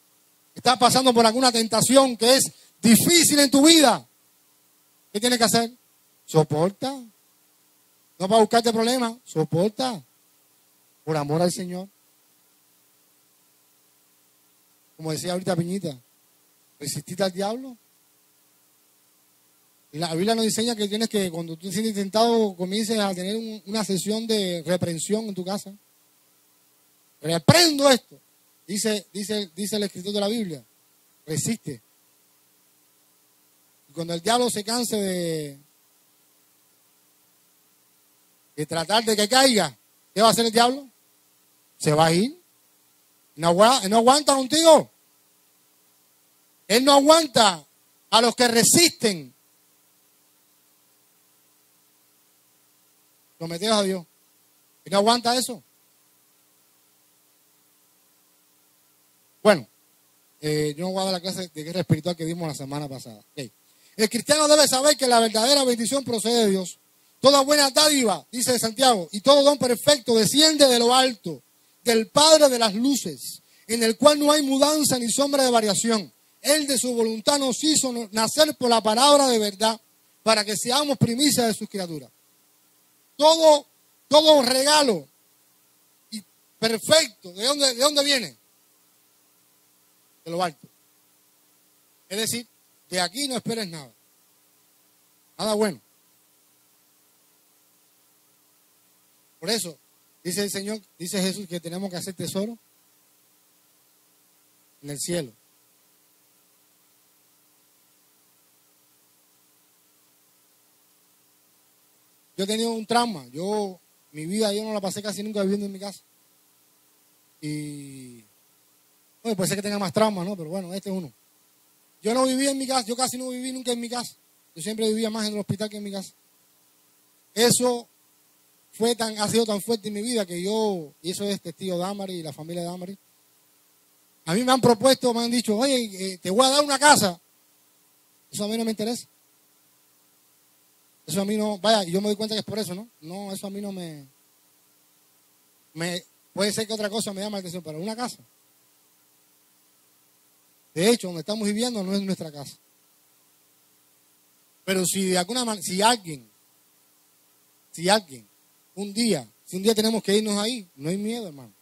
Estás pasando por alguna tentación que es difícil en tu vida. ¿Qué tienes que hacer? Soporta. No para buscarte problemas, soporta. Por amor al Señor. Como decía ahorita Piñita, resistite al diablo. Y la Biblia nos enseña que tienes que, cuando tú te sientes tentado, comiences a tener una sesión de reprensión en tu casa. Reprendo esto. Dice el escritor de la Biblia. Resiste. Y cuando el diablo se canse de tratar de que caiga, ¿qué va a hacer el diablo? Se va a ir. No aguanta contigo. Él no aguanta a los que resisten. Prometidos a Dios. Él no aguanta eso. Bueno, yo no voy a dar la clase de guerra espiritual que dimos la semana pasada. Okay. El cristiano debe saber que la verdadera bendición procede de Dios. Toda buena dádiva, dice Santiago, y todo don perfecto desciende de lo alto, del Padre de las luces, en el cual no hay mudanza ni sombra de variación. Él de su voluntad nos hizo nacer por la palabra de verdad, para que seamos primicias de sus criaturas. Todo regalo y perfecto, ¿de dónde viene? De lo alto. Es decir, de aquí no esperes nada. Nada bueno. Por eso, dice el Señor, dice Jesús que tenemos que hacer tesoro en el cielo. Yo he tenido un trauma. Mi vida yo no la pasé casi nunca viviendo en mi casa. Y bueno, puede ser que tenga más trauma, ¿no? Pero bueno, este es uno. Yo no viví en mi casa, yo casi no viví nunca en mi casa. Yo siempre vivía más en el hospital que en mi casa. Eso ha sido tan fuerte en mi vida que y eso es testigo de Amari y la familia de Amari. A mí me han propuesto, me han dicho, oye, te voy a dar una casa. Eso a mí no me interesa. Eso a mí no, vaya, yo me doy cuenta que es por eso, ¿no? No, eso a mí no puede ser que otra cosa me llame la atención, pero una casa. De hecho, donde estamos viviendo no es nuestra casa. Pero si de alguna manera, si alguien, un día tenemos que irnos ahí, no hay miedo, hermano.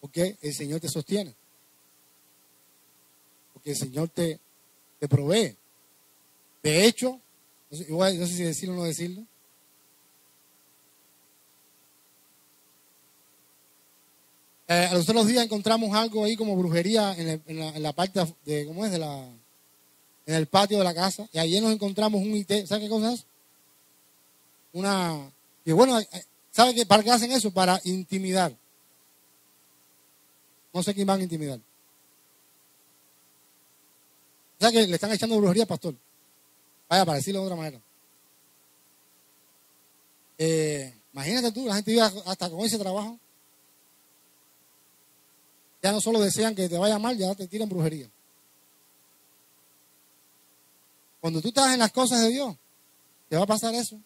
Porque el Señor te sostiene. Porque el Señor te provee. De hecho, no sé si decirlo o no decirlo, A los otros días encontramos algo ahí como brujería en la parte de, ¿cómo es? En el patio de la casa. Y ayer nos encontramos un IT. ¿Sabe qué cosa es? Y bueno, ¿sabe qué? ¿Para qué hacen eso? Para intimidar. No sé quién van a intimidar. O sea que le están echando brujería al pastor. Vaya, para decirlo de otra manera. Imagínate tú, la gente vive hasta con ese trabajo. Ya no solo desean que te vaya mal, ya te tiran brujería. Cuando tú estás en las cosas de Dios, te va a pasar eso.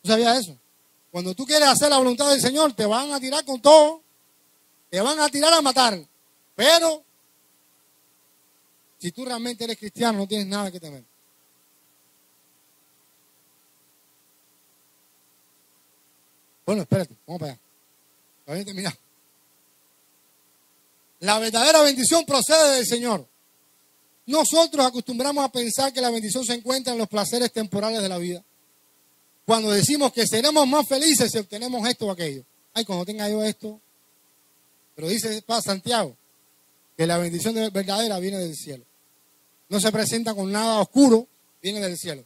¿Tú sabías eso? Cuando tú quieres hacer la voluntad del Señor, te van a tirar con todo. Te van a tirar a matar. Pero, si tú realmente eres cristiano, no tienes nada que temer. Bueno, espérate, vamos para allá. Todavía no he terminado. La verdadera bendición procede del Señor. Nosotros acostumbramos a pensar que la bendición se encuentra en los placeres temporales de la vida. Cuando decimos que seremos más felices si obtenemos esto o aquello. Ay, cuando tenga yo esto. Pero dice Santiago que la bendición verdadera viene del cielo. No se presenta con nada oscuro, viene del cielo.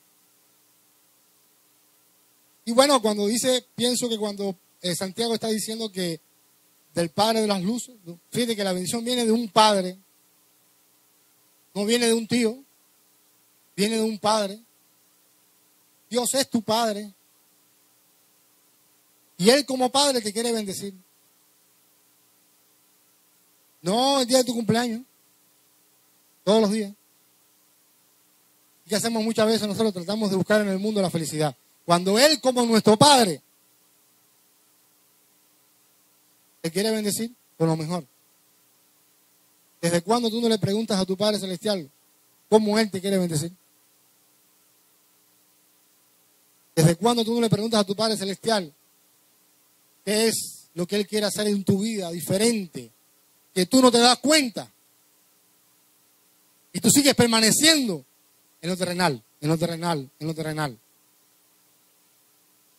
Y bueno, pienso que cuando Santiago está diciendo que del Padre de las luces, fíjate que la bendición viene de un padre, no viene de un tío, viene de un padre. Dios es tu padre y Él como padre te quiere bendecir. No el día de tu cumpleaños, todos los días. ¿Y qué hacemos muchas veces? Nosotros tratamos de buscar en el mundo la felicidad. Cuando Él como nuestro padre te quiere bendecir con lo mejor. ¿Desde cuándo tú no le preguntas a tu Padre Celestial cómo Él te quiere bendecir? ¿Desde cuándo tú no le preguntas a tu Padre Celestial qué es lo que Él quiere hacer en tu vida diferente, que tú no te das cuenta? Y tú sigues permaneciendo en lo terrenal, en lo terrenal, en lo terrenal.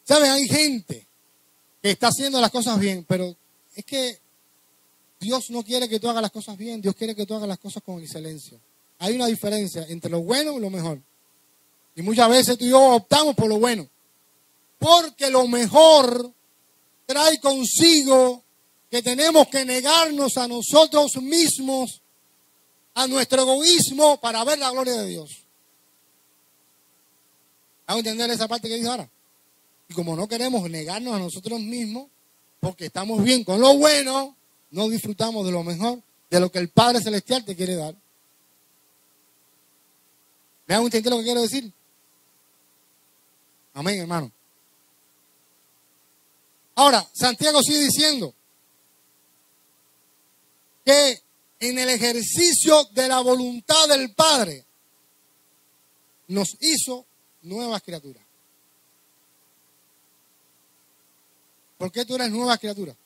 ¿Saben? Hay gente que está haciendo las cosas bien, pero es que Dios no quiere que tú hagas las cosas bien, Dios quiere que tú hagas las cosas con excelencia. Hay una diferencia entre lo bueno y lo mejor. Y muchas veces tú y yo optamos por lo bueno, porque lo mejor trae consigo que tenemos que negarnos a nosotros mismos, a nuestro egoísmo, para ver la gloria de Dios. ¿Vamos a entender esa parte que dijo ahora? Y como no queremos negarnos a nosotros mismos, porque estamos bien con lo bueno, no disfrutamos de lo mejor, de lo que el Padre Celestial te quiere dar. ¿Me hago entender lo que quiero decir? Amén, hermano. Ahora, Santiago sigue diciendo que en el ejercicio de la voluntad del Padre nos hizo nuevas criaturas. ¿Por qué tú eres nueva criatura?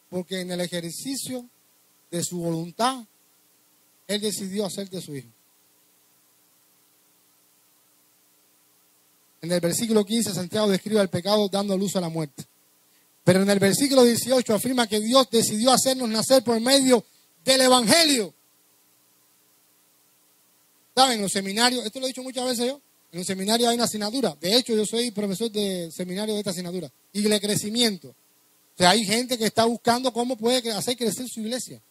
Porque en el ejercicio de su voluntad, Él decidió hacerte su hijo. En el versículo 15, Santiago describe el pecado dando luz a la muerte. Pero en el versículo 18 afirma que Dios decidió hacernos nacer por medio del Evangelio. ¿Saben? En los seminarios, esto lo he dicho muchas veces yo, en un seminario hay una asignatura. De hecho, yo soy profesor de seminario de esta asignatura. Y de crecimiento. O sea, hay gente que está buscando cómo puede hacer crecer su iglesia.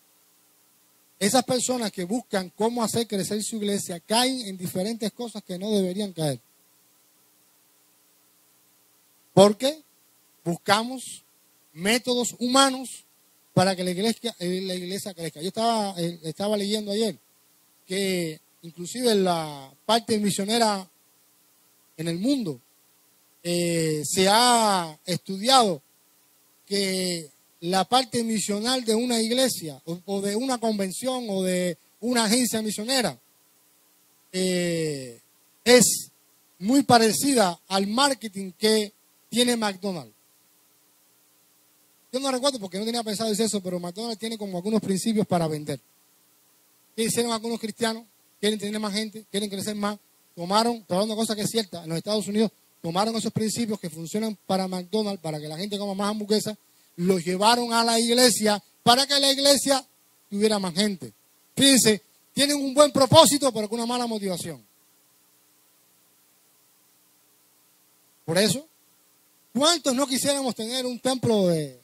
Esas personas que buscan cómo hacer crecer su iglesia caen en diferentes cosas que no deberían caer. Porque buscamos métodos humanos para que la iglesia crezca. Yo estaba leyendo ayer que inclusive en la parte misionera en el mundo se ha estudiado que la parte misional de una iglesia o de una convención o de una agencia misionera es muy parecida al marketing que tiene McDonald's. Yo no recuerdo porque no tenía pensado decir eso, pero McDonald's tiene como algunos principios para vender. ¿Qué hicieron algunos cristianos? Quieren tener más gente, quieren crecer más. Estoy hablando de cosas que es cierta, en los Estados Unidos tomaron esos principios que funcionan para McDonald's, para que la gente coma más hamburguesas, los llevaron a la iglesia para que la iglesia tuviera más gente. Fíjense, tienen un buen propósito, pero con una mala motivación. Por eso, ¿cuántos no quisiéramos tener un templo de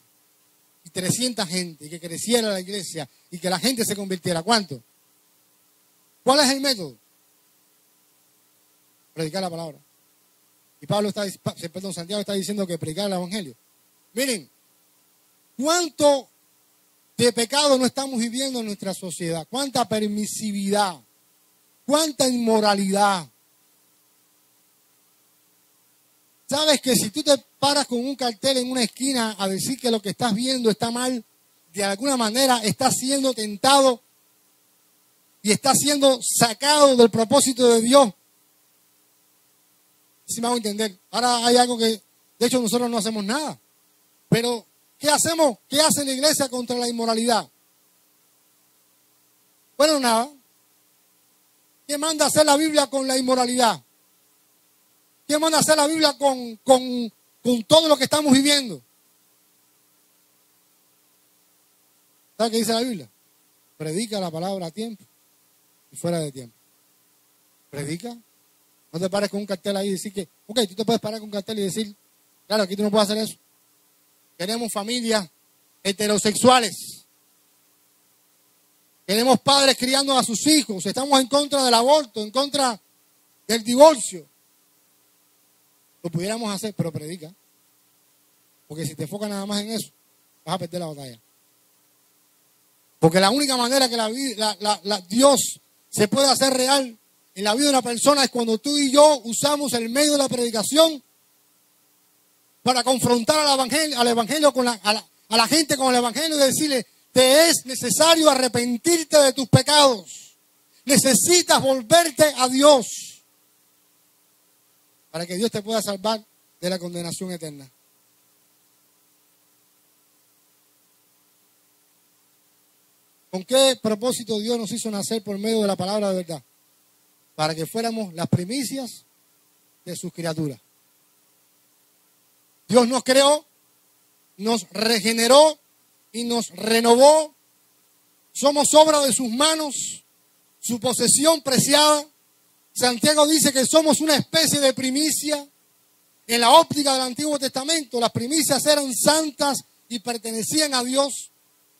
300 gente y que creciera la iglesia y que la gente se convirtiera? ¿Cuántos? ¿Cuál es el método? Predicar la palabra. Y Santiago está diciendo que predicar el evangelio. Miren, ¿cuánto de pecado no estamos viviendo en nuestra sociedad? ¿Cuánta permisividad? ¿Cuánta inmoralidad? ¿Sabes que si tú te paras con un cartel en una esquina a decir que lo que estás viendo está mal, de alguna manera estás siendo tentado y estás siendo sacado del propósito de Dios? Si me hago entender. Ahora hay algo que, de hecho, nosotros no hacemos nada. Pero, ¿qué hacemos? ¿Qué hace la iglesia contra la inmoralidad? Bueno, nada. ¿Qué manda hacer la Biblia con la inmoralidad? ¿Qué manda hacer la Biblia con todo lo que estamos viviendo? ¿Sabes qué dice la Biblia? Predica la palabra a tiempo y fuera de tiempo. Predica. No te pares con un cartel ahí y decir que, ok, tú te puedes parar con un cartel y decir, claro, aquí tú no puedes hacer eso. Queremos familias heterosexuales. Queremos padres criando a sus hijos. Estamos en contra del aborto, en contra del divorcio. Lo pudiéramos hacer, pero predica. Porque si te enfocas nada más en eso, vas a perder la batalla. Porque la única manera que Dios se puede hacer real en la vida de una persona es cuando tú y yo usamos el medio de la predicación para confrontar al evangelio a la gente con el evangelio y decirle, te es necesario arrepentirte de tus pecados. Necesitas volverte a Dios para que Dios te pueda salvar de la condenación eterna. ¿Con qué propósito Dios nos hizo nacer por medio de la palabra de verdad? Para que fuéramos las primicias de sus criaturas. Dios nos creó, nos regeneró y nos renovó. Somos obra de sus manos, su posesión preciada. Santiago dice que somos una especie de primicia. En la óptica del Antiguo Testamento, las primicias eran santas y pertenecían a Dios.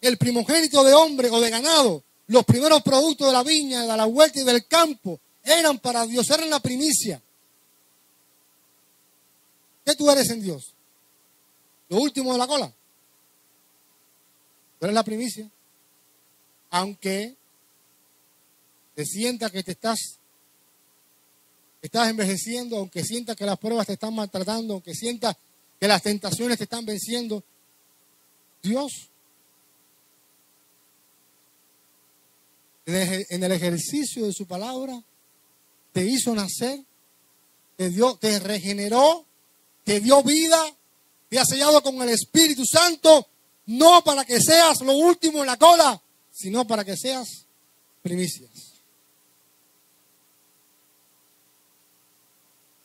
El primogénito de hombre o de ganado, los primeros productos de la viña, de la huerta y del campo, eran para Dios, eran la primicia. ¿Qué tú eres en Dios? Lo último de la cola. Tú eres la primicia. Aunque te sientas que estás envejeciendo, aunque sientas que las pruebas te están maltratando, aunque sientas que las tentaciones te están venciendo, Dios, en el ejercicio de su palabra, te hizo nacer, te regeneró, te dio vida, te ha sellado con el Espíritu Santo, no para que seas lo último en la cola, sino para que seas primicias.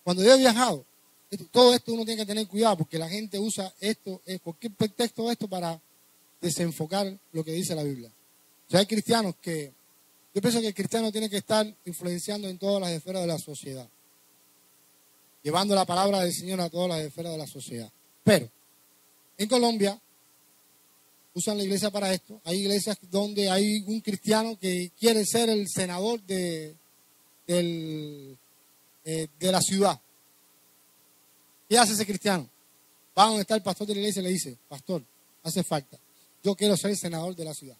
Cuando yo he viajado, todo esto uno tiene que tener cuidado porque la gente usa cualquier pretexto de esto para desenfocar lo que dice la Biblia. O sea, hay cristianos que, yo pienso que el cristiano tiene que estar influenciando en todas las esferas de la sociedad, llevando la palabra del Señor a todas las esferas de la sociedad. Pero en Colombia usan la iglesia para esto. Hay iglesias donde hay un cristiano que quiere ser el senador de la ciudad. ¿Qué hace ese cristiano? Va donde está el pastor de la iglesia y le dice, pastor, hace falta, yo quiero ser el senador de la ciudad.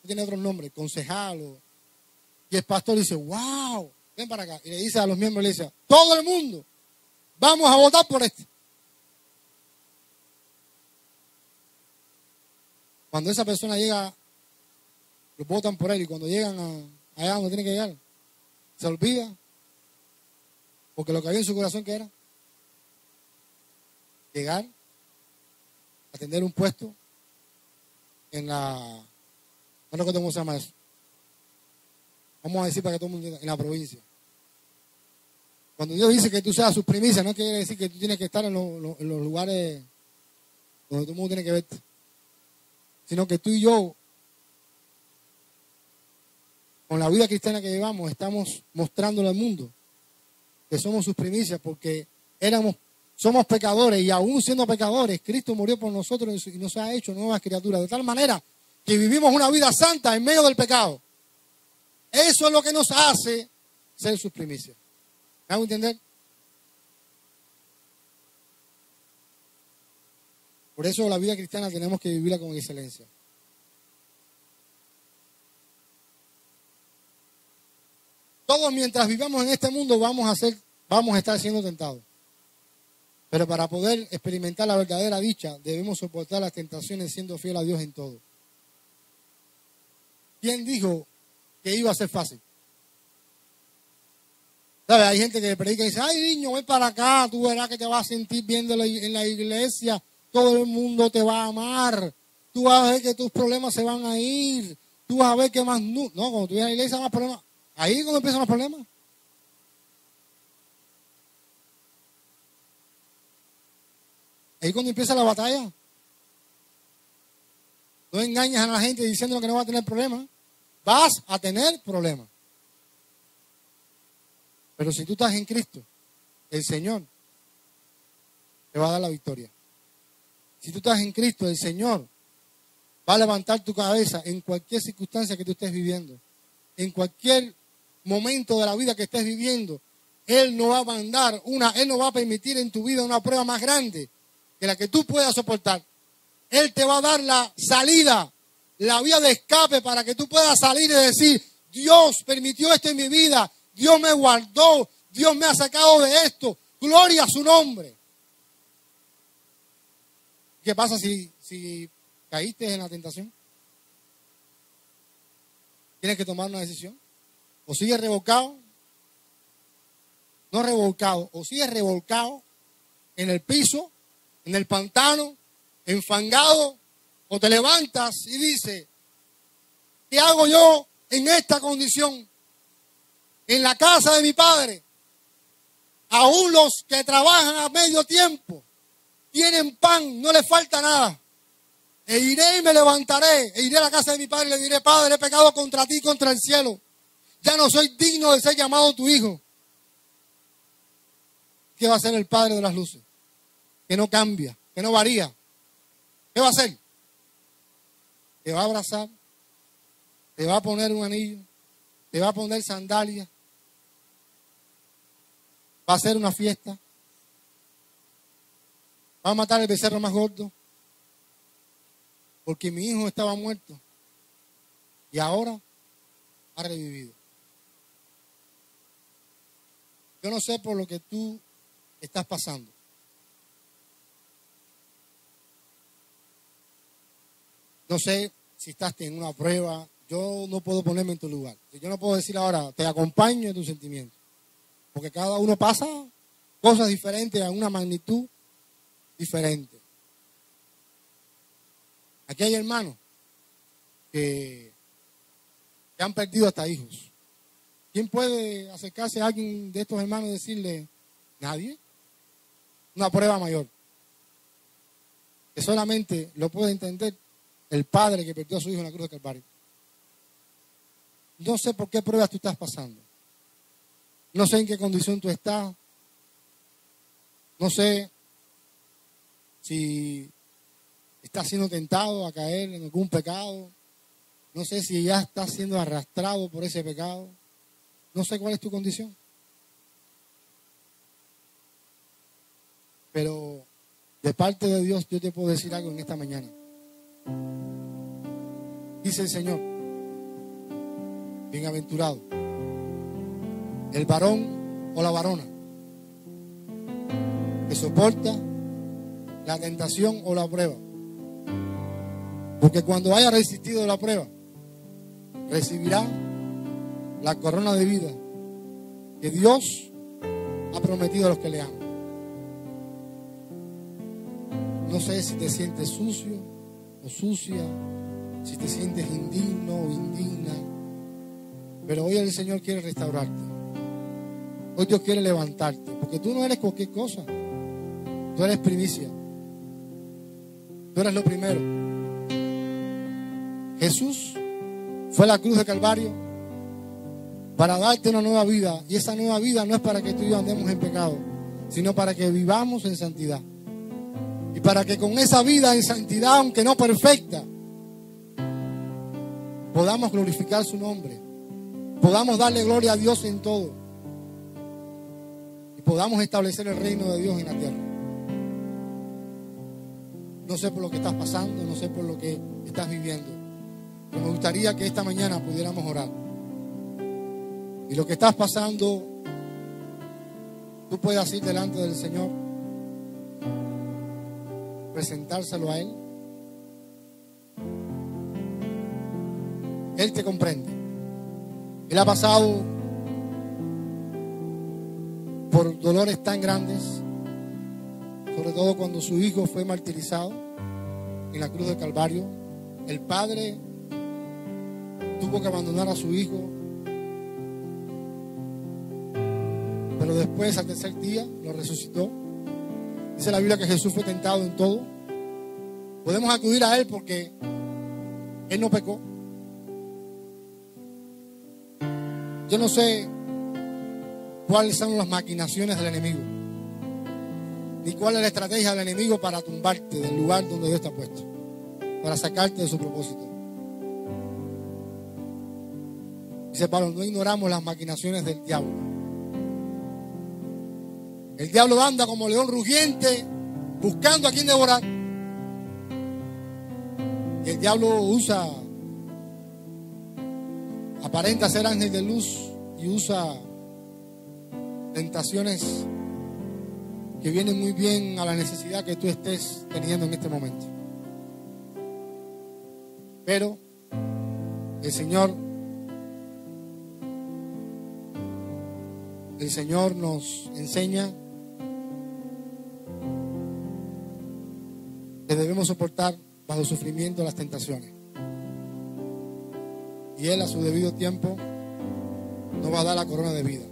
Tiene otro nombre, concejal. Y el pastor dice, wow, ven para acá. Y le dice a los miembros de la iglesia, todo el mundo, vamos a votar por este. Cuando esa persona llega, los votan por él y cuando llegan allá donde tienen que llegar, se olvida, porque lo que había en su corazón que era llegar a tener un puesto en la, no recuerdo cómo se llama eso, vamos a decir para que todo el mundo entienda, en la provincia. Cuando Dios dice que tú seas sus primicias, no quiere decir que tú tienes que estar en los lugares donde todo el mundo tiene que verte, sino que tú y yo, con la vida cristiana que llevamos, estamos mostrándole al mundo que somos sus primicias, porque somos pecadores, y aún siendo pecadores, Cristo murió por nosotros y nos ha hecho nuevas criaturas, de tal manera que vivimos una vida santa en medio del pecado. Eso es lo que nos hace ser sus primicias. ¿Me hago entender? Por eso la vida cristiana tenemos que vivirla con excelencia. Todos mientras vivamos en este mundo vamos a estar siendo tentados. Pero para poder experimentar la verdadera dicha, debemos soportar las tentaciones siendo fiel a Dios en todo. ¿Quién dijo que iba a ser fácil? ¿Sabes? Hay gente que predica y dice, ay niño, ven para acá, tú verás que te vas a sentir bien en la iglesia, todo el mundo te va a amar, tú vas a ver que tus problemas se van a ir, tú vas a ver que más... No, cuando tú vienes a la iglesia más problemas. Ahí es cuando empiezan los problemas. Ahí es cuando empieza la batalla. No engañes a la gente diciendo que no va a tener problemas. Vas a tener problemas. Pero si tú estás en Cristo, el Señor te va a dar la victoria. Si tú estás en Cristo, el Señor va a levantar tu cabeza en cualquier circunstancia que tú estés viviendo. En cualquier momento de la vida que estés viviendo. Él no va a mandar Él no va a permitir en tu vida una prueba más grande que la que tú puedas soportar. Él te va a dar la salida, la vía de escape para que tú puedas salir y decir, Dios permitió esto en mi vida, Dios me guardó, Dios me ha sacado de esto, gloria a su nombre. ¿Qué pasa si caíste en la tentación? Tienes que tomar una decisión. O sigues revolcado, no revolcado, o sigues revolcado en el piso, en el pantano, enfangado, o te levantas y dices, ¿qué hago yo en esta condición? En la casa de mi padre, aún los que trabajan a medio tiempo, tienen pan, no les falta nada. E iré y me levantaré, e iré a la casa de mi padre y le diré, Padre, he pecado contra ti y contra el cielo. Ya no soy digno de ser llamado tu hijo. ¿Qué va a hacer el Padre de las luces? Que no cambia, que no varía. ¿Qué va a hacer? Te va a abrazar, te va a poner un anillo, te va a poner sandalias, va a hacer una fiesta, va a matar el becerro más gordo, porque mi hijo estaba muerto y ahora ha revivido. Yo no sé por lo que tú estás pasando. No sé si estás en una prueba. Yo no puedo ponerme en tu lugar. Yo no puedo decir ahora, te acompaño en tus sentimientos. Porque cada uno pasa cosas diferentes a una magnitud diferente. Aquí hay hermanos que han perdido hasta hijos. ¿Quién puede acercarse a alguien de estos hermanos y decirle, nadie? Una prueba mayor. Que solamente lo puede entender el padre que perdió a su hijo en la cruz de Calvario. No sé por qué pruebas tú estás pasando. No sé en qué condición tú estás. No sé si estás siendo tentado a caer en algún pecado. No sé si ya estás siendo arrastrado por ese pecado. No sé cuál es tu condición. Pero de parte de Dios yo te puedo decir algo en esta mañana. Dice el Señor, bienaventurado el varón o la varona que soporta la tentación o la prueba. Porque cuando haya resistido la prueba, recibirá la corona de vida que Dios ha prometido a los que le aman. No sé si te sientes sucio o sucia, si te sientes indigno o indigna, pero hoy el Señor quiere restaurarte. Hoy Dios quiere levantarte, porque tú no eres cualquier cosa. Tú eres primicia. Tú eres lo primero. Jesús fue a la cruz de Calvario para darte una nueva vida. Y esa nueva vida no es para que tú y yo andemos en pecado, sino para que vivamos en santidad. Y para que con esa vida en santidad, aunque no perfecta, podamos glorificar su nombre. Podamos darle gloria a Dios en todo. Y podamos establecer el reino de Dios en la tierra. No sé por lo que estás pasando, no sé por lo que estás viviendo, pero me gustaría que esta mañana pudiéramos orar. Y lo que estás pasando, tú puedes ir delante del Señor, presentárselo a Él. Él te comprende. Él ha pasado por dolores tan grandes, sobre todo cuando su hijo fue martirizado en la cruz del Calvario. El padre tuvo que abandonar a su hijo, pero después, al tercer día, lo resucitó. Dice la Biblia que Jesús fue tentado en todo. Podemos acudir a Él porque Él no pecó. Yo no sé cuáles son las maquinaciones del enemigo, ni cuál es la estrategia del enemigo para tumbarte del lugar donde Dios te ha puesto, para sacarte de su propósito. Dice Pablo, no ignoramos las maquinaciones del diablo. El diablo anda como león rugiente, buscando a quien devorar. Y el diablo aparenta ser ángel de luz y usa tentaciones que vienen muy bien a la necesidad que tú estés teniendo en este momento. Pero el Señor nos enseña que debemos soportar bajo sufrimiento las tentaciones. Y Él, a su debido tiempo, nos va a dar la corona de vida.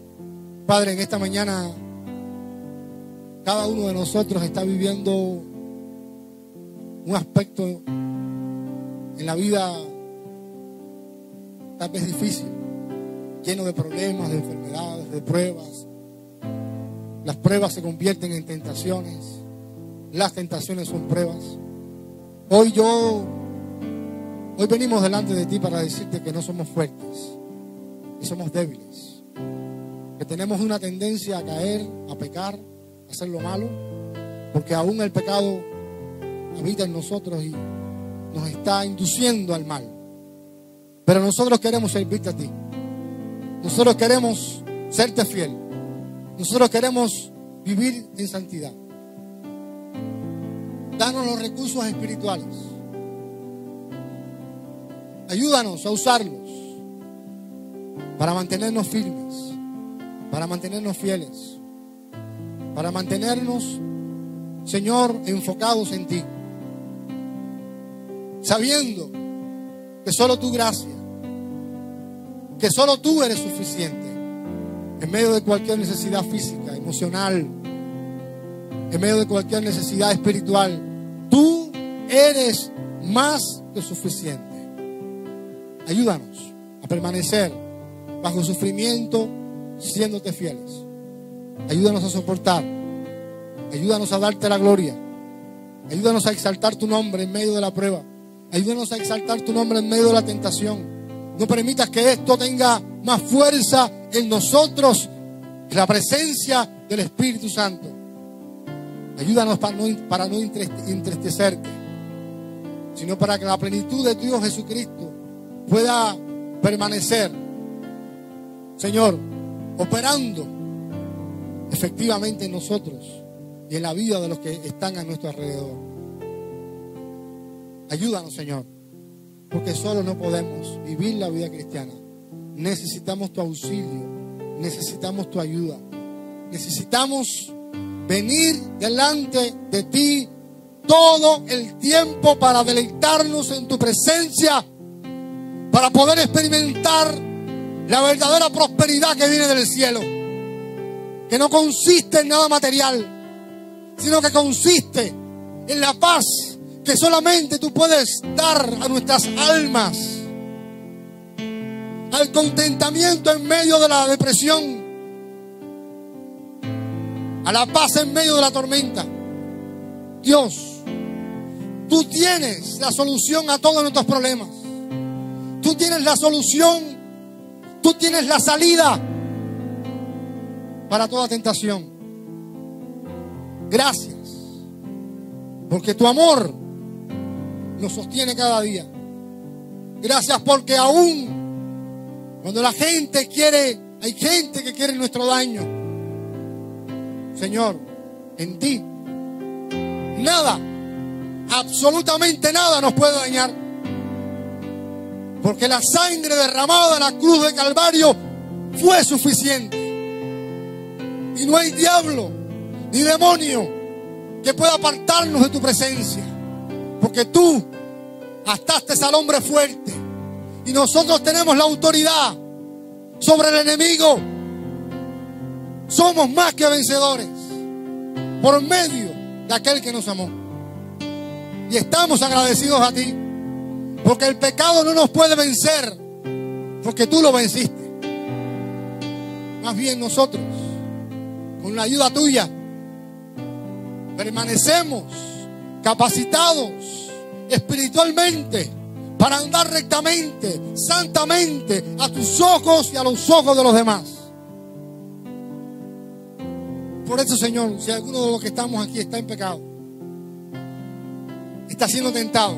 Padre, en esta mañana cada uno de nosotros está viviendo un aspecto en la vida tal vez difícil, lleno de problemas, de enfermedades, de pruebas. Las pruebas se convierten en tentaciones. Las tentaciones son pruebas. Hoy venimos delante de ti para decirte que no somos fuertes, que somos débiles, que tenemos una tendencia a caer, a pecar, a hacer lo malo, porque aún el pecado habita en nosotros y nos está induciendo al mal. Pero nosotros queremos servirte a ti. Nosotros queremos serte fiel. Nosotros queremos vivir en santidad. Danos los recursos espirituales. Ayúdanos a usarlos para mantenernos firmes, para mantenernos fieles, para mantenernos, Señor, enfocados en ti, sabiendo que solo tu gracia, que solo tú eres suficiente en medio de cualquier necesidad física, emocional, en medio de cualquier necesidad espiritual. Tú eres más que suficiente. Ayúdanos a permanecer bajo sufrimiento, siéndote fieles. Ayúdanos a soportar. Ayúdanos a darte la gloria. Ayúdanos a exaltar tu nombre en medio de la prueba. Ayúdanos a exaltar tu nombre en medio de la tentación. No permitas que esto tenga más fuerza en nosotros que la presencia del Espíritu Santo. Ayúdanos para no entristecerte, sino para que la plenitud de tu Hijo Jesucristo pueda permanecer, Señor, operando efectivamente en nosotros y en la vida de los que están a nuestro alrededor. Ayúdanos, Señor, porque solo no podemos vivir la vida cristiana. Necesitamos tu auxilio, necesitamos tu ayuda, necesitamos venir delante de ti todo el tiempo para deleitarnos en tu presencia, para poder experimentar la verdadera prosperidad que viene del cielo. que no consiste en nada material, sino que consiste en la paz que solamente tú puedes dar a nuestras almas, al contentamiento en medio de la depresión, a la paz en medio de la tormenta. Dios, tú tienes la solución a todos nuestros problemas. Tú tienes la solución, tú tienes la salida para toda tentación. Gracias, porque tu amor nos sostiene cada día. Gracias porque aún cuando la gente quiere, hay gente que quiere nuestro daño, Señor, en ti nada, absolutamente nada nos puede dañar, porque la sangre derramada en la cruz de Calvario fue suficiente. Y no hay diablo ni demonio que pueda apartarnos de tu presencia, porque tú ataste al hombre fuerte y nosotros tenemos la autoridad sobre el enemigo. Somos más que vencedores por medio de aquel que nos amó. Y estamos agradecidos a ti, porque el pecado no nos puede vencer, porque tú lo venciste. Más bien nosotros, con la ayuda tuya, permanecemos capacitados espiritualmente para andar rectamente, santamente, a tus ojos y a los ojos de los demás. Por eso, Señor, si alguno de los que estamos aquí está en pecado, está siendo tentado,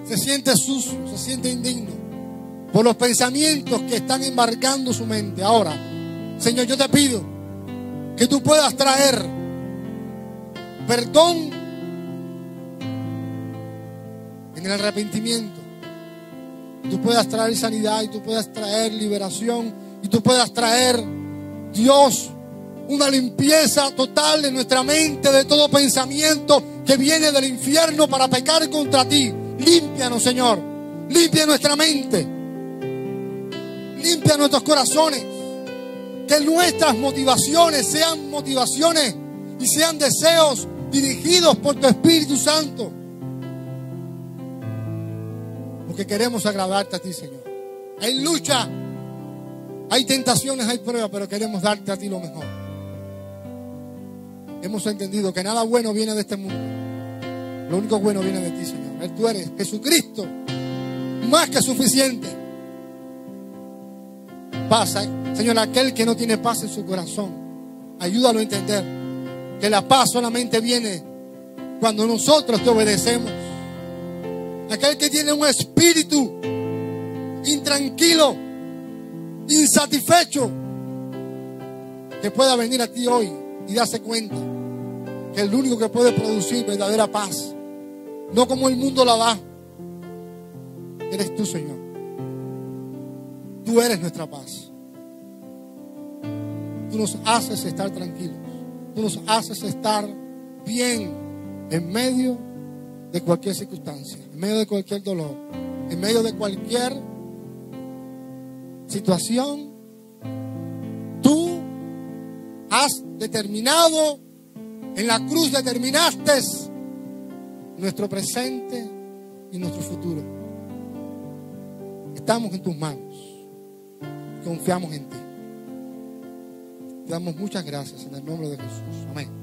se siente sucio, se siente indigno por los pensamientos que están embarcando su mente, ahora, Señor, yo te pido que tú puedas traer perdón en el arrepentimiento, tú puedas traer sanidad y tú puedas traer liberación y tú puedas traer, Dios, una limpieza total de nuestra mente, de todo pensamiento que viene del infierno para pecar contra ti. Límpianos, Señor, limpia nuestra mente, limpia nuestros corazones, que nuestras motivaciones sean motivaciones y sean deseos dirigidos por tu Espíritu Santo, porque queremos agradarte a ti, Señor. Hay lucha, hay tentaciones, hay pruebas, pero queremos darte a ti lo mejor. Hemos entendido que nada bueno viene de este mundo, lo único bueno viene de ti, Señor. Tú eres Jesucristo, más que suficiente. Pasa, Señor, aquel que no tiene paz en su corazón, ayúdalo a entender que la paz solamente viene cuando nosotros te obedecemos. Aquel que tiene un espíritu intranquilo, insatisfecho, que pueda venir a ti hoy y darse cuenta que el único que puede producir verdadera paz, no como el mundo la da, eres tú, Señor. Tú eres nuestra paz. Tú nos haces estar tranquilos. Tú nos haces estar bien en medio de cualquier circunstancia, en medio de cualquier dolor, en medio de cualquier situación. Tú has determinado, en la cruz determinaste nuestro presente y nuestro futuro. Estamos en tus manos, confiamos en ti. Te damos muchas gracias en el nombre de Jesús. Amén.